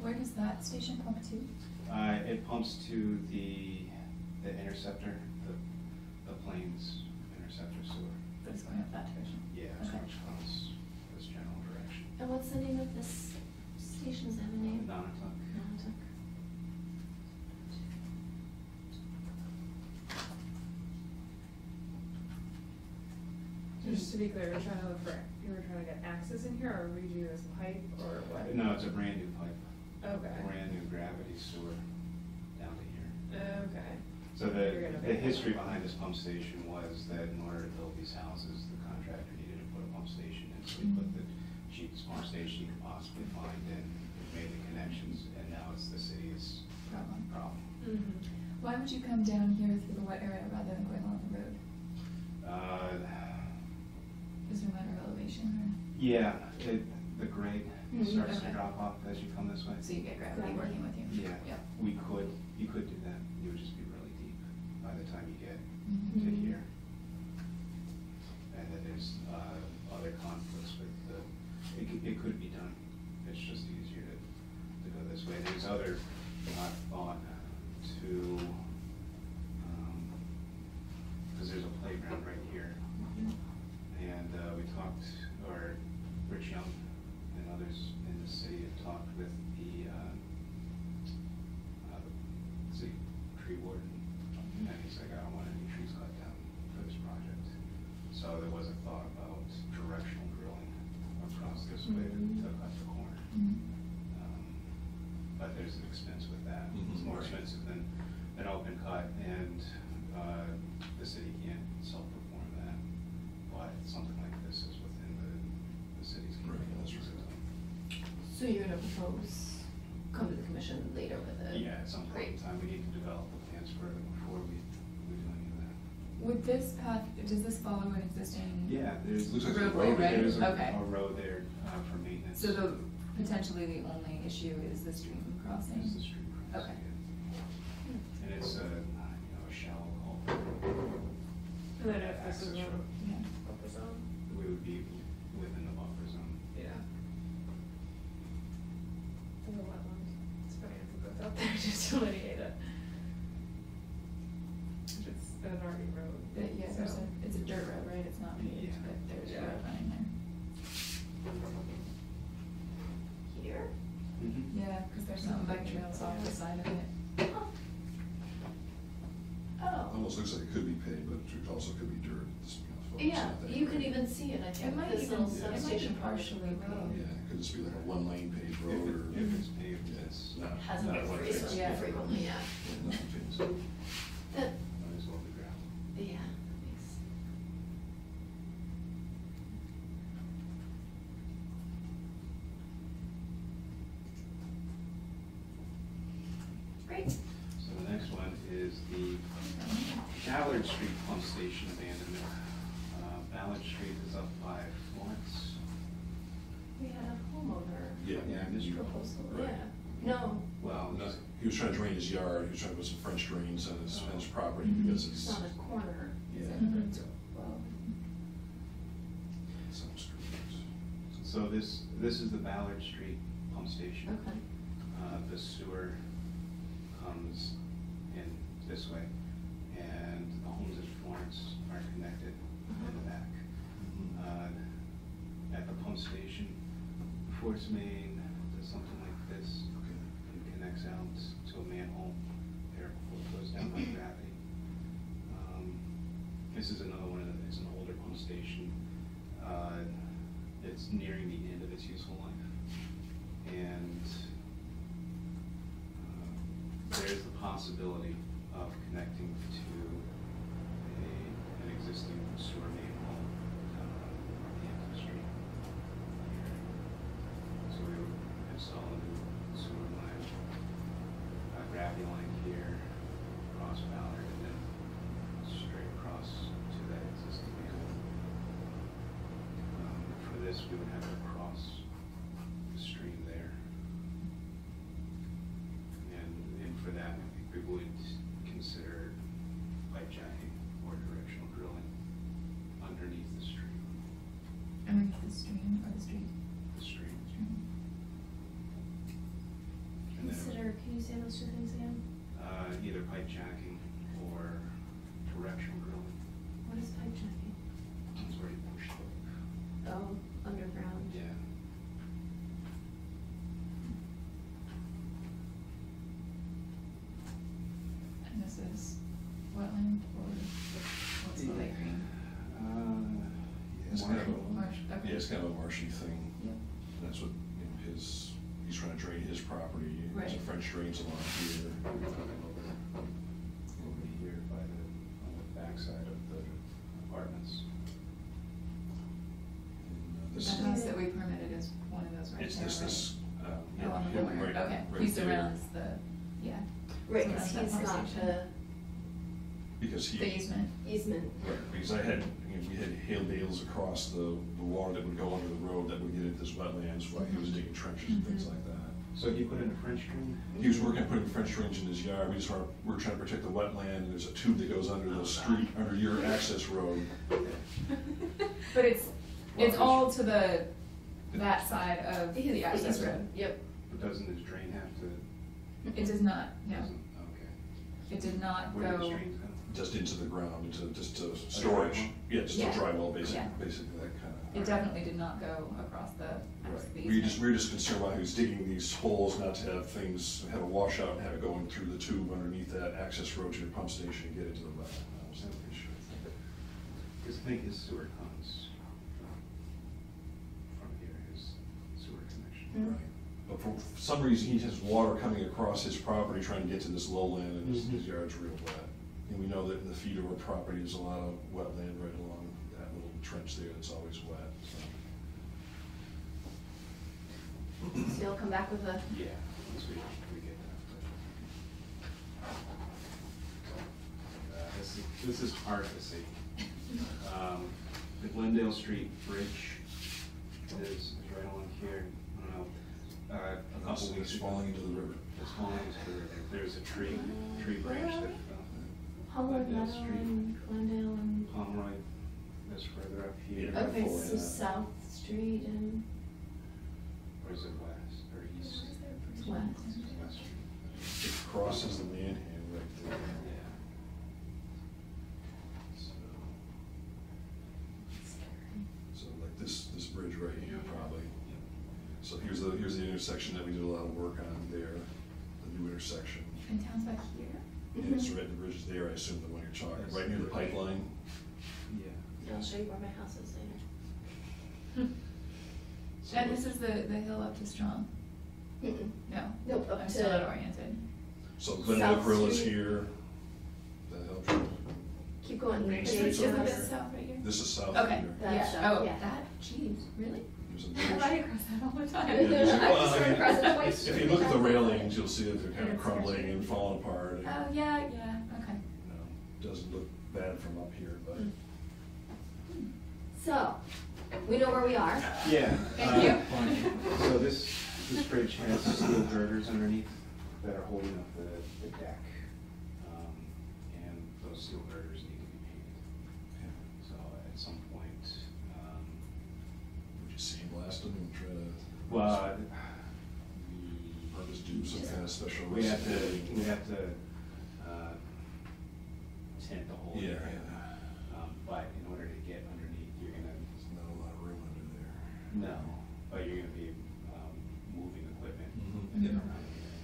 Where does that station pump to? It pumps to the interceptor, the Plains interceptor sewer. But it's going up that direction? Yeah, Okay. which comes this general direction. And what's the name of this station, is that a name? Nantucket. Nantucket. Just to be clear, you were trying to get access in here or redo this pipe or what? No, it's a brand new pipe, Okay. brand new gravity sewer down to here. Okay. So You're gonna the make history that. behind this pump station was that in order to build these houses, the contractor needed to put a pump station in. So he put the cheapest pump station he could possibly find in, made the connections, and now it's the city's Problem. problem. Mm-hmm. Why would you come down here through the wet area rather than going along the road? no matter elevation, Yeah, the grade starts to Okay. drop off as you come this way. so you get gravity working with you? Yeah, Yep. you could do that, you would just be really deep by the time you get Mhm. to here. And then there's, other conflicts with it could be done, it's just easier to go this way. There's other, thought to, cause there's a playground right here. And, we talked, or Rich Young and others in the city have talked with the, city tree warden. And he's like, I don't want any trees cut down for this project. So there was a thought about directional drilling across this way to cut the corner. Mhm. But there's an expense with that. Mhm. It's more expensive than an open cut, and, the city can't self-perform that. But something like this is within the city's capabilities. So you're gonna propose, come to the commission later with it? Yeah, at some point in Great. time, we need to develop the plans further before we do any of that. Would this path, does this follow an existing? Yeah, there's. Looks like there's a Roadway, road. right? There's Okay. a road there, for maintenance. So potentially the only issue is the stream crossing? There's the street crossing. Okay. And it's a, a shallow culvert. And then if this is Access a road. Yeah. buffer zone, We would be within the buffer zone. yeah. And the wetland, it's funny, I think that's out there to delineate it. It's an RV road. Yeah, so- it's a dirt road, right? It's not paved, Yeah. but there's a Yeah. road running there. Here? Yeah, because there's some bike trails off the side of it. Oh, Almost looks like it could be paved, but it also could be dirt. It's, photos yeah, not that you can great. even see it, I It think, might this even, little it might be substation partially road. paved. Yeah, it could just be like a one-lane paved road or. If it's paved, Yeah, it's not- Hasn't not been one very phase. Yeah. frequently, yeah. Yeah, nothing phase. That, might as well be gravel. yeah, makes. Great. So the next one is the Ballard Street Pump Station abandonment. Ballard Street is up by Florence. We had a homeowner Yeah. Yeah, Mr. proposal, Right. yeah. No, Well, No, he was trying to drain his yard, he was trying to put some French drains on his property because it's it's. on a corner. Yeah. Well, Some streets. so this is the Ballard Street Pump Station. Okay. The sewer comes in this way, and the homes at Florence are connected in the back. At the pump station, Force Main does something like this and connects out to a manhole there before it goes down by gravity. This is another one, it's an older pump station. It's nearing the end of its useful life. And there's the possibility of connecting to an existing sewer manhole at the end of the street here. So we would install a new sewer line, a gravity line here, across Ballard, and then straight across to that existing manhole. For this, we would have to cross the stream there. And for that, I think we would consider pipe jacking or directional drilling underneath the stream. underneath the stream or the street? The stream. Stream. And then, Consider, can you say those two things again? either pipe jacking or directional drilling. What is pipe jacking? It's where you push the, Oh, underground. yeah. And this is wetland or what's the light green? It's kind of a, Marsh, okay. yeah, it's kind of a marshy thing. Yep. That's what, he's trying to drain his property, there's a Right. French drains along here. Over here by on the backside of the apartments. And, The this, house that we permitted is one of those right there, it's right? this, Oh, on the yeah, corner, right- okay, right he there. surrounds the, yeah. Right, Surrounds because that he's pump got station. the, Because he. The easement. Easement. Right, because we had hail bales across the water that would go under the road that would get into this wetlands while he was digging trenches and things like that. So you put in a French drain? He was working on putting French drains in his yard, we're trying to protect the wetland, and there's a tube that goes under the street, under your access road. But it's all to that side of the access road. Yep. But doesn't this drain have to? It does not, no. doesn't- Okay. It did not Where do the go, streams go? Just into the ground, just to storage, yeah, just a Yeah. dry well, basically, Yeah. basically that kind of. it definitely did not go across the Right, the we easement. were just concerned while he was digging these holes, not to have things, have a washout and have it going through the tube underneath that access road to your pump station and get into the wetland. That was the issue. Because I think his sewer comes from here, his sewer connection. Mm. Right. But for some reason, he has water coming across his property trying to get to this lowland, and his yard's real wet. And we know that in the feed of our property, there's a lot of wetland right along that little trench there that's always wet, so. So you'll come back with a, Yeah, once we get that. This is hard to see. The Glendale Street Bridge is right along here. I don't know, a couple weeks It's ago. falling into the river. It's falling into the river. There's a tree branch that fell. Hollywood Glendale Meadow Street. and Glendale and, Pomeroy, that's further up here. Yeah. okay, forward, so yeah. South Street and Or is it west or east? it's west. West Street. It crosses the manhand right there. Yeah. So like this bridge right here probably. So here's the intersection that we did a lot of work on there, the new intersection. And town's back here? And it's right, the bridge is there, I assume the one you're talking, right near the pipeline. Yeah. I'll show you where my house is later. So And this is the hill up to Strong? Mm-mm. No. Nope, up I'm still not to, oriented. So Glendale South Grill is Street. here. That helps you. keep going. Main Is Street's this over the there. south right here? This is south Okay, here. That's yeah, south, oh, yeah. that, geez, really? There's a I bridge. ride across that all the Yeah, time. there's a- I've well, just I run mean, across it twice. If you look at the railings, you'll see that they're kind And of it's crumbling sketchy. and falling apart. and, Oh, yeah, okay. you know, doesn't look bad from up here, but. So, we know where we are. Yeah. Thank you. So this bridge has steel girders underneath that are holding up the deck. And those steel girders need to be painted. So at some point, Would you sandblast them and try to? well, Or just do some kind of special. we have recipe? to tint the whole Yeah, area. yeah. But in order to get underneath, you're gonna, There's not a lot of room under there. no, but you're gonna be moving equipment Mhm. get around here.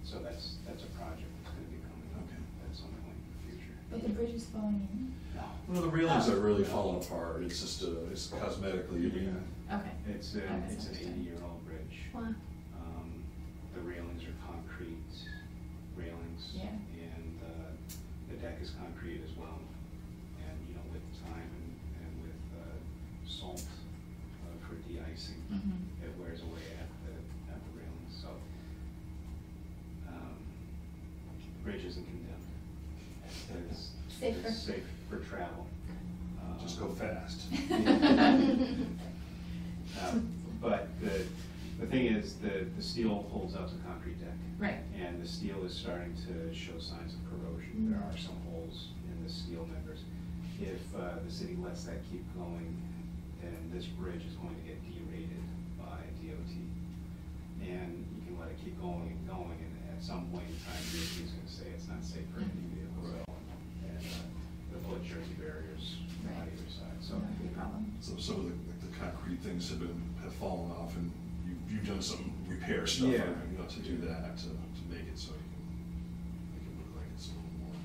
So that's a project that's gonna be coming up Okay. at some point in the future. But the bridge is falling in? No. Well, the railings are really falling apart, it's just, it's cosmetically, I mean, Okay. It's That an makes sense. 80-year-old bridge. Wow. The railings are concrete railings. Yeah. And the deck is concrete as well. And, you know, with time and with salt for de-icing, Mhm. it wears away at the railings, so. The bridge isn't condemned. It's Safer. It's safe for travel. just go fast. But the thing is, the steel holds up the concrete deck. Right. And the steel is starting to show signs of corrosion. There are some holes in the steel members. If the city lets that keep going, then this bridge is going to get derated by DOT. And you can let it keep going and going, and at some point in time, DOT is gonna say it's not safe for any vehicle. And the foot jersey barriers on Right. either side, so. That would be a problem. So some of the concrete things have fallen off, and you've done some repair stuff, Yeah. you know, to do that, to make it so you can make it look like it's a little more.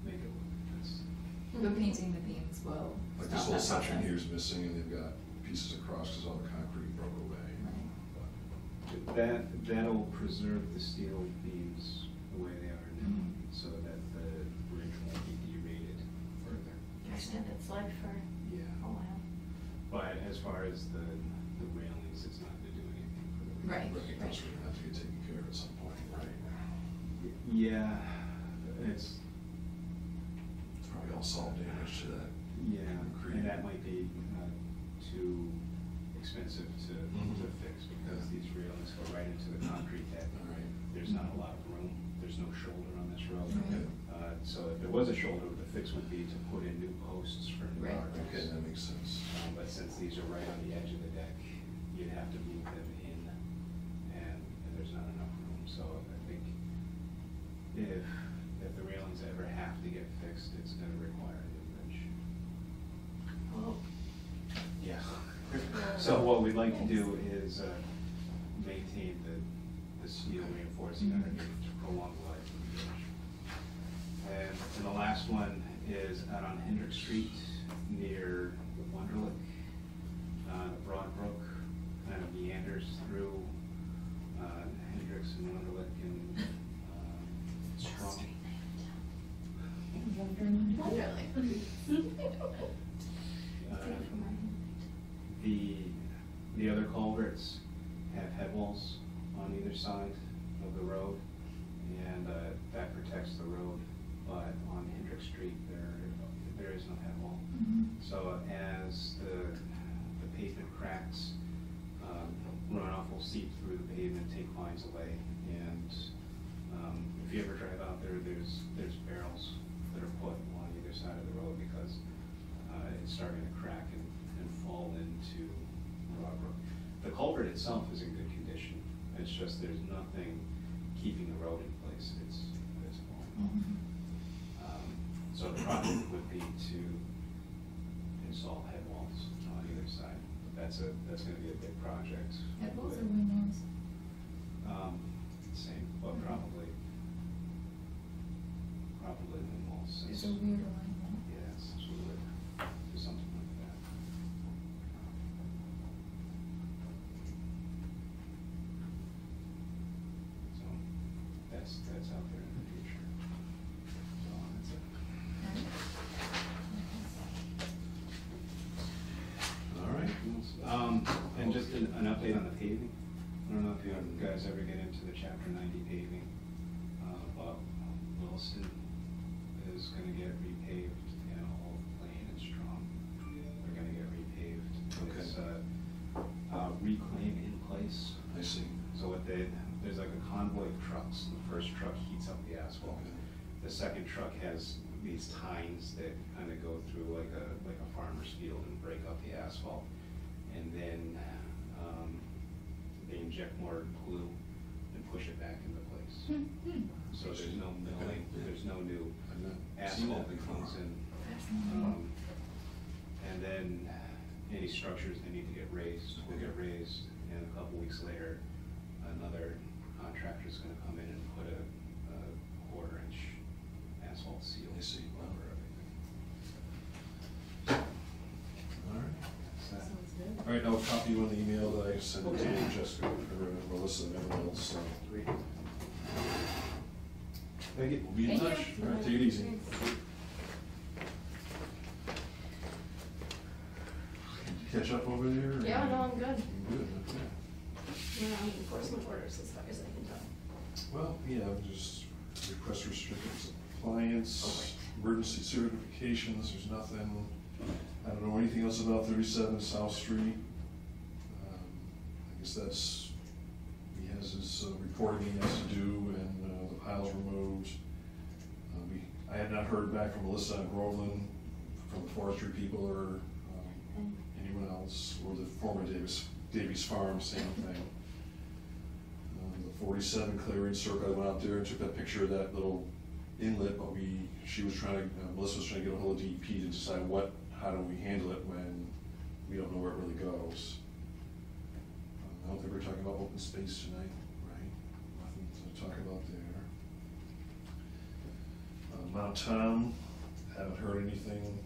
Make it look, that's. But painting the beams will Like stop this whole that section process. here is missing, and they've got pieces across because all the concrete broke away. Right. That'll preserve the steel beams the way they are now, Mhm. so that the bridge won't be derated further. Extend its life for Yeah. a while. But as far as the railings, it's not gonna do anything for the. Right. Right, those are gonna have to get taken care of at some point, right? Yeah, salt damage to that. Yeah, Concrete. and that might be too expensive to Mhm. fix, because Yeah. these railings go right into the concrete deck. All right. There's not a lot of room, there's no shoulder on this road. Okay. So if there was a shoulder, the fix would be to put in new posts for new Right. guardrails. Okay, that makes sense. But since these are right on the edge of the deck, you'd have to move them in, and there's not enough room. So I think if the railings ever have to get fixed, it's gonna require a new bridge. Oh, Yeah. So what we'd like to do is maintain the steel reinforcing underneath to prolong the life of the bridge. And the last one is out on Hendrick Street near Wunderlich. The Broad Brook kind of meanders through Hendricks and Wunderlich and Strong. The other culverts have head walls on either side of the road, and that protects the road, but on Hendrick Street, there is no head wall. So as the pavement cracks, runoff will seep through the pavement, take lines away, and if you ever drive out there, there's barrels that are put on either side of the road because it's starting to crack and fall into Broad Brook. The culvert itself is in good condition. It's just there's nothing keeping the road in place. It's falling off. So the project would be to install head walls on either side. That's gonna be a big project. Head walls or wind walls? Same, but probably wind walls. There's a weird alignment. Yes, so we would do something like that. So that's out there in the future. So that's it. All right. And just an update on the paving. I don't know if you guys ever get into the chapter 90 paving, but Wilson is gonna get repaved, Old Lane and Strong. They're gonna get repaved. Okay. It's, reclaim in place. I see. So there's like a convoy of trucks. The first truck heats up the asphalt. Okay. The second truck has these tines that kind of go through like a farmer's field and break up the asphalt. And then they inject more glue and push it back into place. So there's no milling, there's no new I've not seen asphalt that that comes before. in. And then any structures that need to get raised will get raised, and a couple weeks later, another contractor's gonna come in and put a 1/4-inch asphalt seal I see. over everything. All right. That's that. sounds good. All right, now I'll copy you on the email that I sent to you, Jessica, or Melissa, and everyone else, so. Thank you, we'll be in Thank touch. you. All right, take it easy. Catch up over there? or- Yeah, no, I'm good. You good, okay. We're on enforcement orders as far as I can tell. Well, yeah, just request restricted compliance, emergency certifications, there's nothing. I don't know anything else about 37 South Street. I guess that's, he has his reporting he has to do and the piles removed. I had not heard back from Melissa on Groveland, from the forestry people or anyone else, or the former Davies Farm, same thing. The 47 clearing circle, I went out there and took that picture of that little inlet, but Melissa was trying to get a hold of DEP to decide how do we handle it when we don't know where it really goes. I don't think we're talking about open space tonight, right? Nothing to talk about there. Mount Tom, haven't heard anything.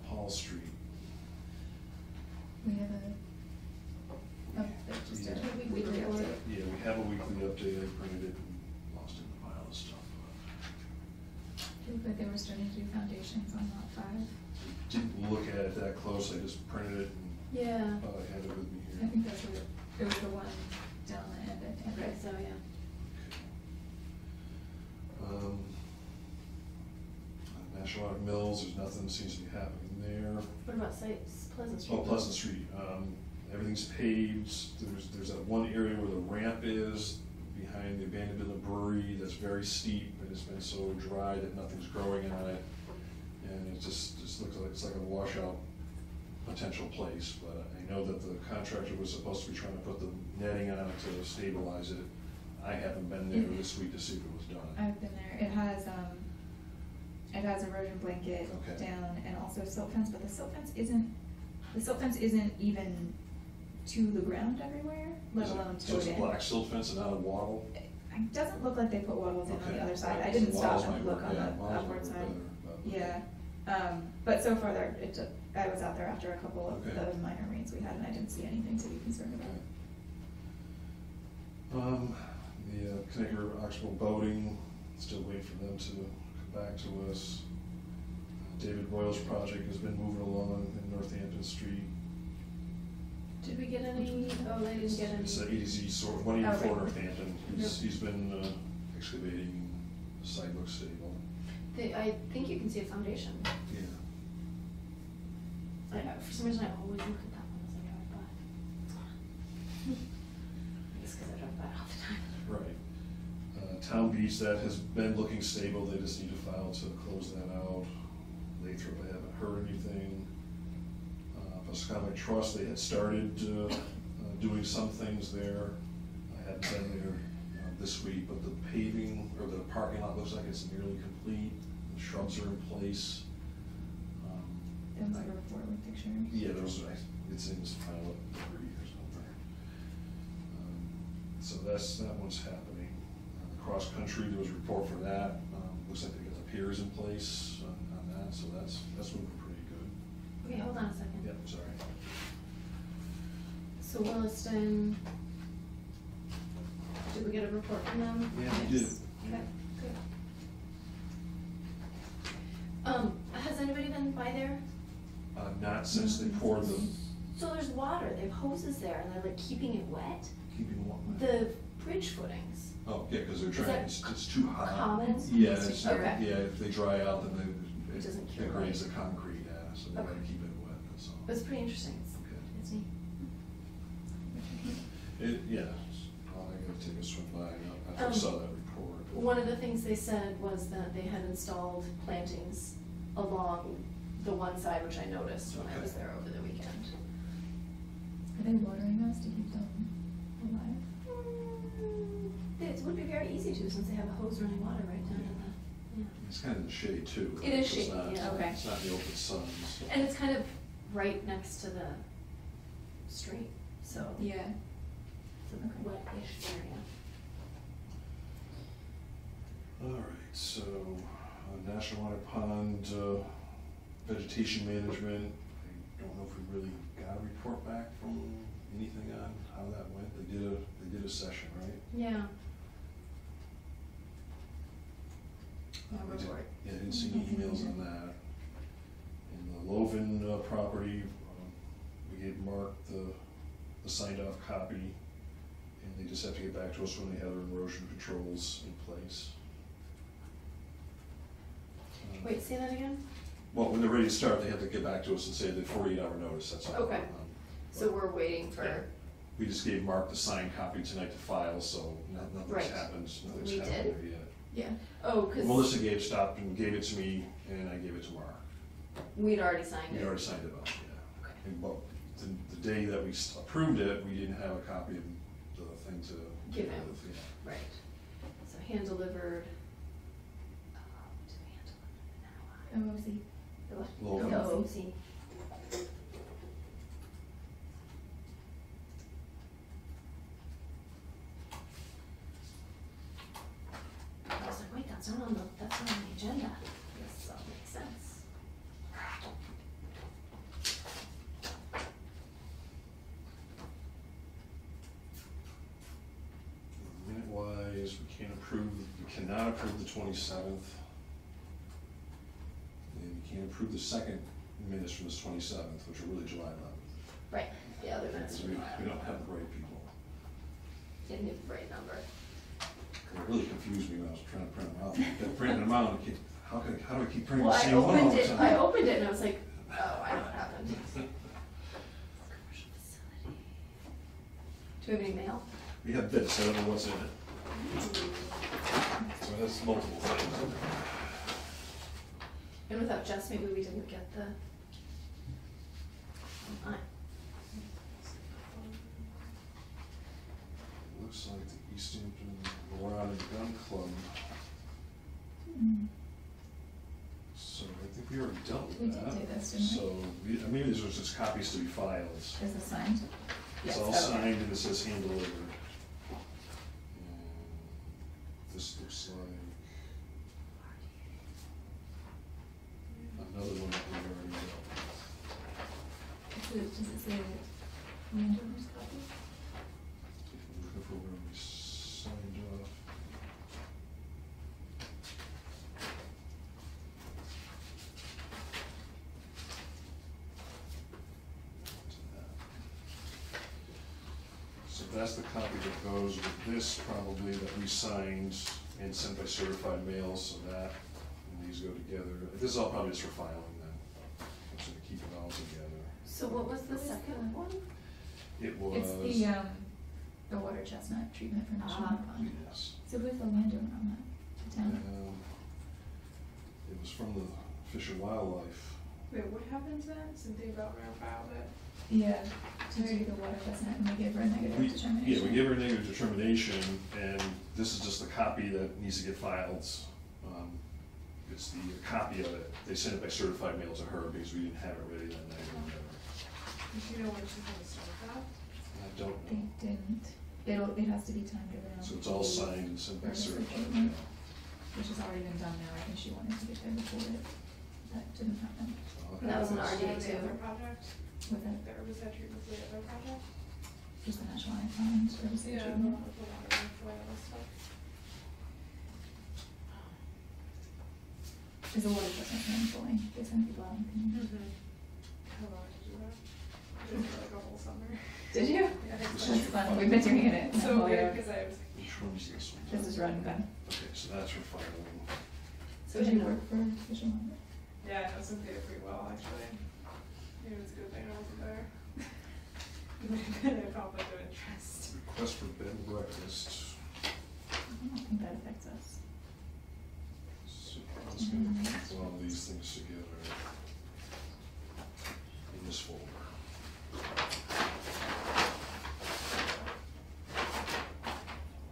Paul Street. We have just a weekly update. Yeah, we have a weekly update, I printed it and lost it in the pile of stuff. It looked like they were starting to do foundations on lot 5. Didn't look at it that close, I just printed it and Yeah. thought I had it with me I here. think that's what it was, the one down the end, I think. Okay, so, yeah. National Neshonoc Mills, there's nothing seems to be happening there. What about sites, Pleasant Street? Oh, Pleasant Street, everything's paved, there's that one area where the ramp is, behind the abandoned Midland Brewery, that's very steep, and it's been so dry that nothing's growing on it. And it just looks like it's like a washout potential place, but I know that the contractor was supposed to be trying to put the netting on it to stabilize it. I haven't been there this week to see if it was done. I've been there. It has erosion blanket Okay. down and also silt fence, but the silt fence isn't even to the ground everywhere, let alone to So it's it a in. black silt fence and not a wattle? It doesn't look like they put wattles in on Okay. the other side. I The didn't stop wattles and might look work, on yeah, the wattles might upward work side. better, but- Yeah, but so far there, I was out there after a couple of Okay. the minor rains we had and I didn't see anything to be concerned about. The Connecticut River Oxbow Boating, still waiting for them to come back to us. David Boyle's project has been moving along in Northampton Street. Did we get any, oh, they didn't get any. It's a EDZ sort, 184 Oh, right. Northampton. He's been excavating, the site looks stable. I think you can see a foundation. Yeah. For some reason, I always look at that one as I drive by. I guess because I drive by it all the time. Right. Town Beach, that has been looking stable, they just need to file to close that out. Lathrop, I haven't heard anything. Pasconomic Trust, they had started doing some things there. I haven't been there this week, but the paving, or the parking lot looks like it's nearly complete. The shrubs are in place. Those were forward pictures. Yeah, it's in this pile of debris or something. So that one's happening. Cross country, there was a report for that. Looks like they got the piers in place on that, so that's moving pretty good. Okay, hold on a second. Yep, sorry. So Williston, did we get a report from them? Yeah, we did. Okay, good. Has anybody been by there? Not since they poured the, So there's water, they have hoses there, and they're like keeping it wet? keeping what? The bridge footings. Oh, yeah, because they're Is trying, that it's too hot. common? Yeah, It's it's, okay. yeah, if they dry out, then It doesn't it cure degrades right. the concrete, yeah, so they gotta Okay. keep it wet, that's all. But it's pretty interesting, Okay. it's neat. Yeah, I gotta take a swim by, after I saw that report. One of the things they said was that they had installed plantings along the one side, which I noticed when I was there over the weekend. Are they watering those to keep them alive? It would be very easy to, since they have a hose running water right down to the, yeah. It's kind of in the shade too. It is so it's shady, not- yeah. Okay. It's not the open sun, so. And it's kind of right next to the street, so Yeah. it's a wet-ish area. All right, so, National Water Pond, vegetation management, I don't know if we really got a report back from anything on how that went. They did a session, right? Yeah. We did- report. Yeah, I didn't see any emails on that. In the Loven property, we gave Mark the signed off copy, and they just have to get back to us when they have their erosion controls in place. Wait, say that again? Well, when they're ready to start, they have to get back to us and say the 48-hour notice, that's all. Okay. So we're waiting Yeah. for, We just gave Mark the signed copy tonight to file, so nothing's Right. happened, nothing's We happened did? there yet. yeah, oh, cause Melissa stopped and gave it to me, and I gave it to Mark. we'd already signed it. We already signed it up, yeah. Okay. And, but the day that we approved it, we didn't have a copy of the thing to. Give him. Yeah. Right, so hand delivered. Did we hand deliver OOC. the what? Loven. The OOC. I was like, wait, that's not on the agenda. This makes sense. Minute wise, we cannot approve the 27th. And you can't approve the second minutes from this 27th, which are really July 11th. Right, the other minutes, Because we don't have the right people. didn't have the right number. It really confused me when I was trying to print them out. I kept printing them out, and how do I keep printing Well, the I same one all opened the it, time? I opened it and I was like, oh, I know what happened. Commercial facility. Do we have any mail? We have this, I don't know what's in it. So it has multiple things. And without Jess, maybe we didn't get the. Looks like the East Hampton Lawn and Gun Club. Mm. So I think we already dealt with We that. did do this, didn't we? So maybe these are just copies to be filed. Is this signed? It's Yes, all okay. signed and it says hand delivered. And this looks like another one that we've already dealt with. Does it say landowner's copy? Looking for where we signed off. So that's the copy that goes with this probably that we signed and sent by certified mail, so that, and these go together. This is all probably just for filing then, so to keep it all together. So what was the second one? It was. It's the water chestnut treatment for National Pond. Yes. So who's the landowner on that? The town? It was from the Fish and Wildlife. Wait, what happened to that? Something about Rare filed it. Yeah, to do the water chestnut and we give her a negative determination. Yeah, we gave her a negative determination, and this is just a copy that needs to get filed. It's the copy of it. They sent it by certified mail to her because we didn't have it ready that night or whatever. Does she know when she's gonna start that? I don't They know. didn't. It has to be timed around. So it's all signed and sent by Purpose of certified treatment, mail. which has already been done now. I think she wanted to get there before it. That didn't happen. So I'll That was an have RD this. The too. other project? With it, There was that treatment for the other project? just the National Eye Pond herbicide Yeah, the treatment. one with the water and soil and stuff. Is the water chestnut plan fully? They send people out and can. How long did you do that? I did it for like a whole summer. Did you? Yeah, I think so. That's fun. We've been doing it. So Oh, good, yeah. because I was, Which one's this one? This is running done. Okay, so that's for filing. So did you work for Fish and Wildlife? yeah, I was doing it pretty well, actually. Maybe it was a good thing I wasn't there. It would have been a conflict of interest. Request for bed and breakfast. I don't think that affects us. So let's get all these things together in this folder.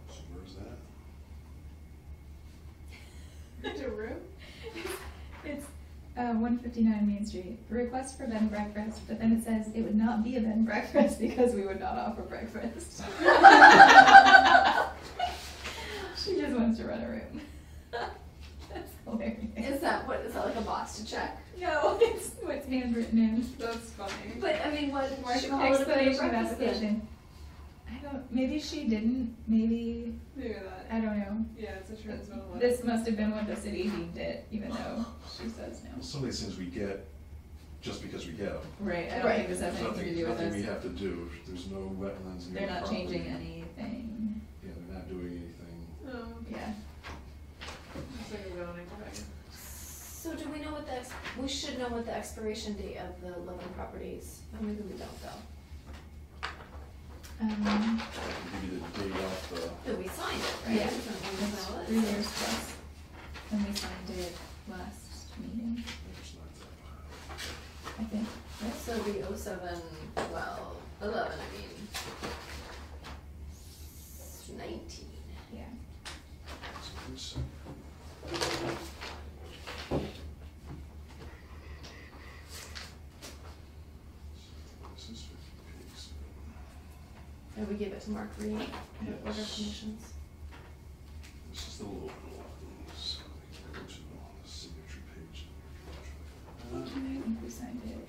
So where's that? Into a room? It's 159 Main Street. Request for bed and breakfast, but then it says it would not be a bed and breakfast because we would not offer breakfast. She just wants to run a room. That's hilarious. Is that like a box to check? No, it's what's handwritten in. That's funny. But I mean, why should call it a bed and Explanation of breakfast then? application. I don't, maybe she didn't, maybe, Maybe that. I don't know. Yeah, it's a transmittal letter. This must have been what the city deemed it, even though she says no. Some of these things we get just because we get them. Right, I don't Right. think this has There's anything to do with nothing we us. have to do. There's no wetlands near They're the not property. changing anything. Yeah, they're not doing anything. Oh, Yeah. it's like a zoning thing. So do we know what we should know what the expiration date of the 11 properties, or maybe we don't though, I can give you the date off the, that we signed it, right? Yeah. Isn't that It's what 3 it years says? plus, and we signed it last meeting, there's not that. I think, right? So it'd be 07, well, 11, I mean. 19. Yeah. So this is 50 pigs. And we give it to Mark Reed, Yes. order commissions. This is the local one. So we go to the signature page. I think we signed it.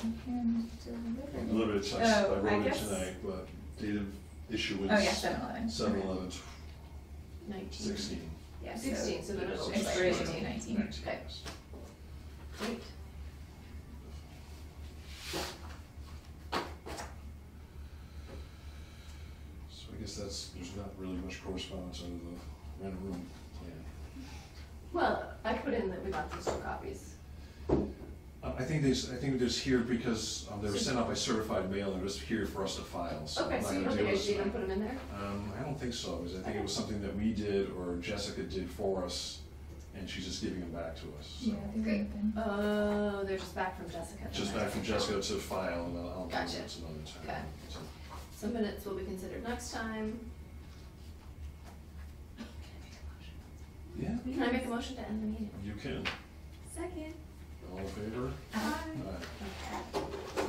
And delivered. Limited text, Oh, I I wrote it guess- tonight, but date of issuance. Oh, yeah, 7/11. 7/11, 19. 16. Yeah, 16, so then it'll Expiration expire. date 19. 19, Okay. yes. Great. So I guess there's not really much correspondence under the rent room plan. Well, I put in that we got these 2 copies. I think this here because they were sent out by certified mail and it was here for us to file, so. Okay, I'm so not you gonna don't think I deal should even with- put them in there? I don't think so, because I think it was something that we did or Jessica did for us, and she's just giving them back to us. so. Yeah, they would have been. Oh, they're just back from Jessica. then. Just back from Jessica to file, and I'll do Gotcha. it some other time. Okay. So, So minutes will be considered next time. Yeah, Can I make a motion to end the meeting? you can. Second. All in favor? Aye. Aye. Okay.